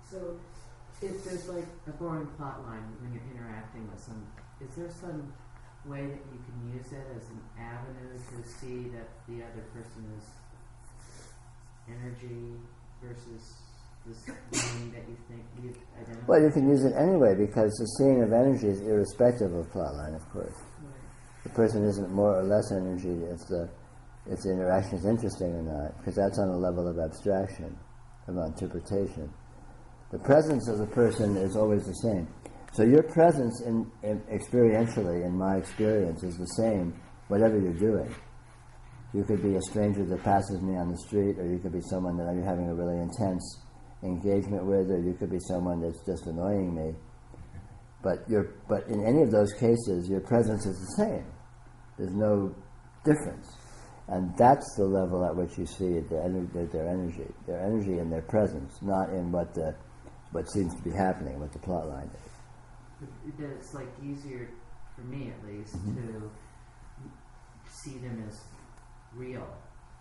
So, if there's like a boring plot line when you're interacting with some, is there some way that you can use it as an avenue to see that the other person is energy versus this being that you think you've identified? Well, you can use it anyway because the seeing of energy is irrespective of plot line, of course. Right. The person isn't more or less energy if the interaction is interesting or not, because that's on a level of abstraction, of interpretation. The presence of the person is always the same. So your presence experientially, in my experience, is the same whatever you're doing. You could be a stranger that passes me on the street, or you could be someone that I'm having a really intense engagement with, or you could be someone that's just annoying me. But in any of those cases, your presence is the same. There's no difference. And that's the level at which you see their energy in their presence, not in what seems to be happening, what the plot line is. That it's like easier, for me at least, to see them as real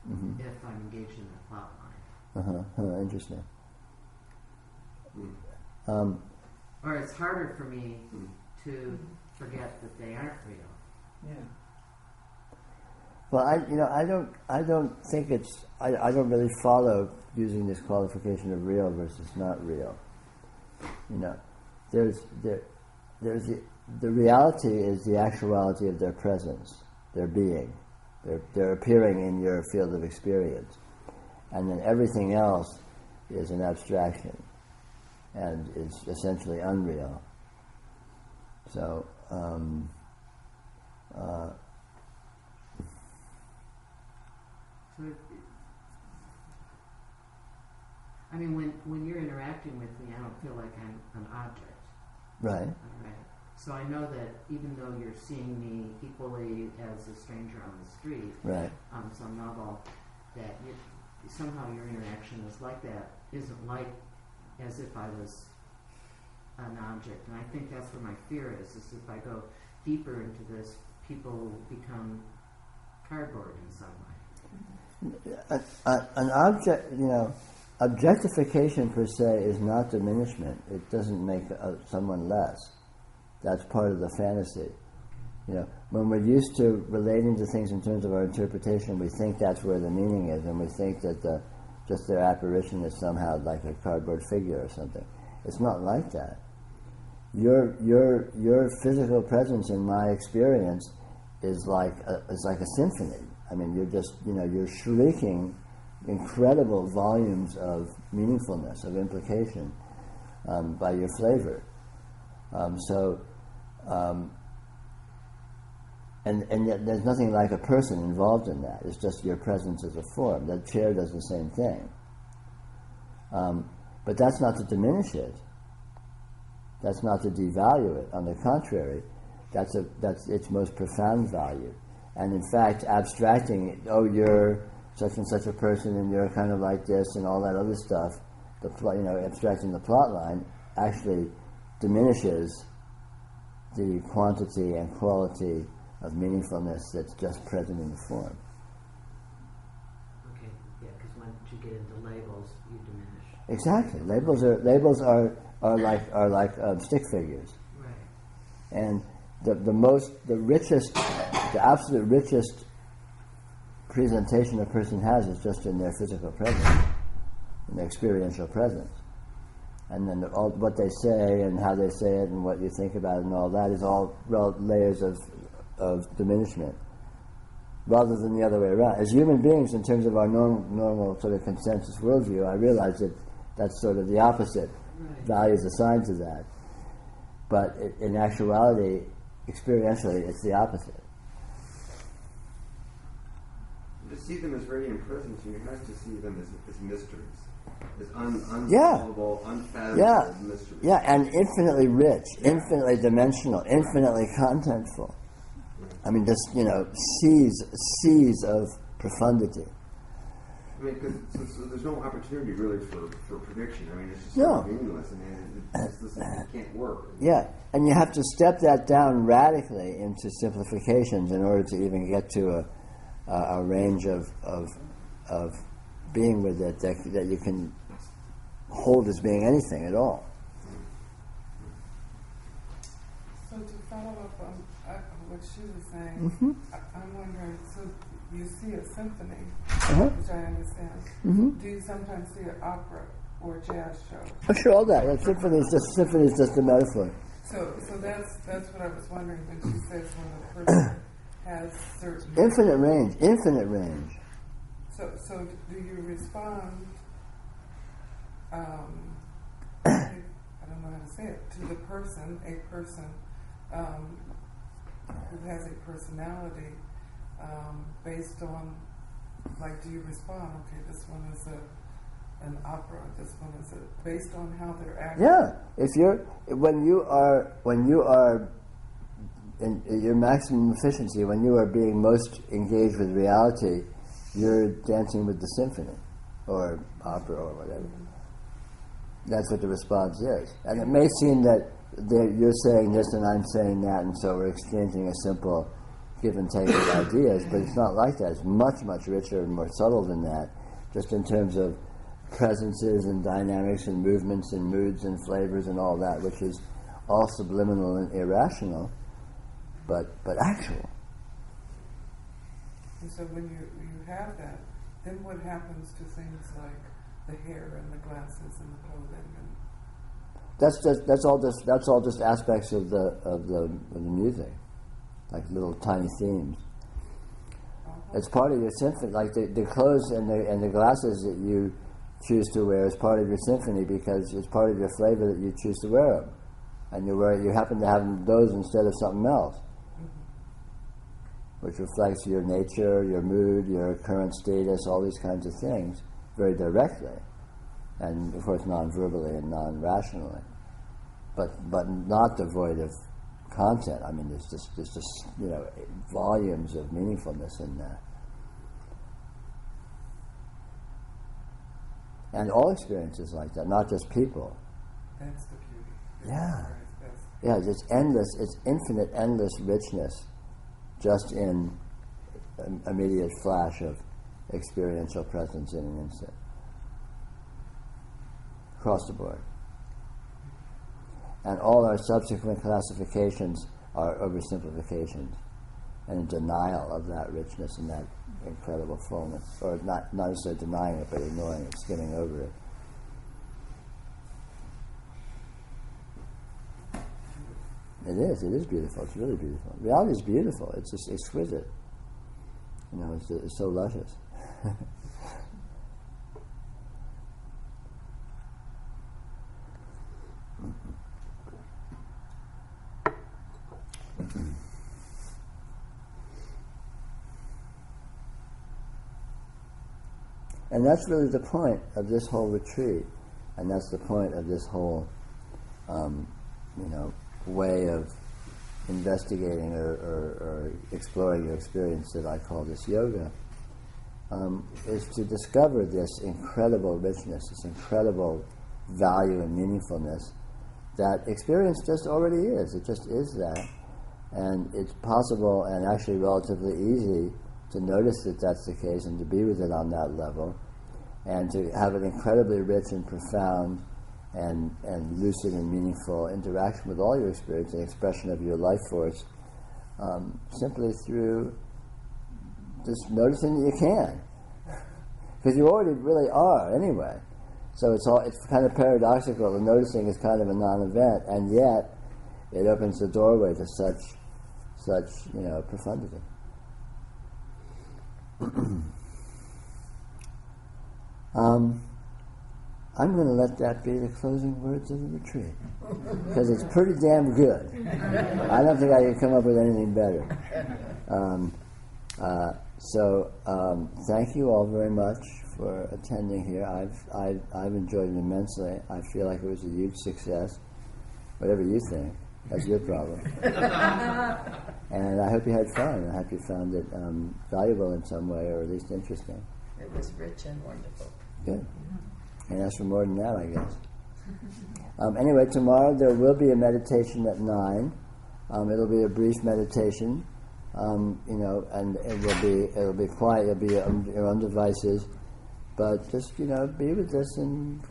if I'm engaged in the plot line. Interesting. Or it's harder for me to forget that they aren't real. Yeah. Well, I don't think I don't really follow using this qualification of real versus not real. There's the reality is the actuality of their presence, their being, they're appearing in your field of experience, and then everything else is an abstraction and is essentially unreal. So. I mean, when you're interacting with me, I don't feel like I'm an object. Right. Right. So I know that even though you're seeing me equally as a stranger on the street, Right. on some level, that somehow your interaction is like that, isn't like as if I was an object. And I think that's where my fear is if I go deeper into this, people will become cardboard in some way. An object, objectification per se is not diminishment. It doesn't make someone less. That's part of the fantasy. When we're used to relating to things in terms of our interpretation, we think that's where the meaning is, and we think that just their apparition is somehow like a cardboard figure or something. It's not like that. Your physical presence in my experience is like a symphony. I mean, you're just, you're shrieking incredible volumes of meaningfulness, of implication, by your flavor. And yet there's nothing like a person involved in that. It's just your presence as a form. That chair does the same thing. But that's not to diminish it. That's not to devalue it. On the contrary, that's its most profound value. And in fact, abstracting it, you're such and such a person, and you're kind of like this, and all that other stuff, abstracting the plot line actually diminishes the quantity and quality of meaningfulness that's just present in the form. Okay, yeah, because once you get into labels, you diminish. Exactly. Labels are like stick figures. Right. And the absolute richest presentation a person has is just in their physical presence, in their experiential presence. And then all what they say and how they say it and what you think about it and all that is all layers of diminishment, rather than the other way around. As human beings, in terms of our normal sort of consensus worldview, I realize that that's sort of the opposite. Right. Values assigned to that. But in actuality, experientially, it's the opposite. To see them as radiant presence, you have to see them as mysteries, as unsolvable, unfathomable mysteries. Yeah, and infinitely rich, infinitely dimensional, infinitely contentful. I mean, just, seas of profundity. I mean, because so there's no opportunity really for prediction. I mean, it's just No. meaningless. I mean, it can't work. Yeah, and you have to step that down radically into simplifications in order to even get to a range of being with it that you can hold as being anything at all. So to follow up on what she was saying, I'm wondering, so you see a symphony, which I understand. Do you sometimes see an opera or a jazz show? Oh, sure, all that. Yeah, symphony is just a metaphor. So that's what I was wondering when she says when a person has certain Infinite range. So do you respond? I don't know how to say it. To the person, a person who has a personality, based on, like, do you respond? Okay, this one is an opera. This one is based on how they're acting. Yeah, when you are in your maximum efficiency, when you are being most engaged with reality, you're dancing with the symphony, or opera, or whatever. That's what the response is. And it may seem that you're saying this and I'm saying that, and so we're exchanging a simple give and take of ideas, but it's not like that. It's much, much richer and more subtle than that, just in terms of presences and dynamics and movements and moods and flavors and all that, which is all subliminal and irrational, but actual. And so when you have that, then what happens to things like the hair and the glasses and the clothing? And That's all just aspects of the music, like little tiny themes. It's part of your symphony, like the clothes and the glasses that you choose to wear is part of your symphony because it's part of your flavor that you choose to wear them, and you happen to have those instead of something else, which reflects your nature, your mood, your current status, all these kinds of things very directly, and of course non-verbally and non-rationally, but not devoid of content. I mean, there's just volumes of meaningfulness in that. And all experiences like that, not just people. that's the beauty. Yeah. That's Yeah, it's endless, it's infinite, endless richness just in an immediate flash of experiential presence in an instant. Across the board. And all our subsequent classifications are oversimplifications and a denial of that richness and that incredible fullness. Or not necessarily denying it, but ignoring it, skimming over it. It is. It is beautiful. It's really beautiful. Reality is beautiful. It's just exquisite. You know, it's so luscious. And that's really the point of this whole retreat, and that's the point of this whole, way of investigating or exploring your experience that I call this yoga, is to discover this incredible richness, this incredible value and meaningfulness that experience just already is. It just is that. And it's possible and actually relatively easy to notice that that's the case and to be with it on that level and to have an incredibly rich and profound and lucid and meaningful interaction with all your experience and expression of your life force simply through just noticing that you can. Because you already really are anyway. So it's kind of paradoxical. The noticing is kind of a non-event, and yet it opens the doorway to such profundity. I'm going to let that be the closing words of the retreat, because it's pretty damn good. I don't think I can come up with anything better. So thank you all very much for attending here. I've enjoyed it immensely. I feel like it was a huge success. Whatever you think, that's your problem. And I hope you had fun. I hope you found it valuable in some way, or at least interesting. It was rich and wonderful. Good. And ask for more than that, I guess. Anyway, tomorrow there will be a meditation at 9. It'll be a brief meditation, and it'll be quiet. You'll be on your own devices, but just be with this and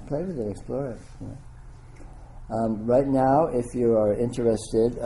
play with it, explore it. Right now, if you are interested.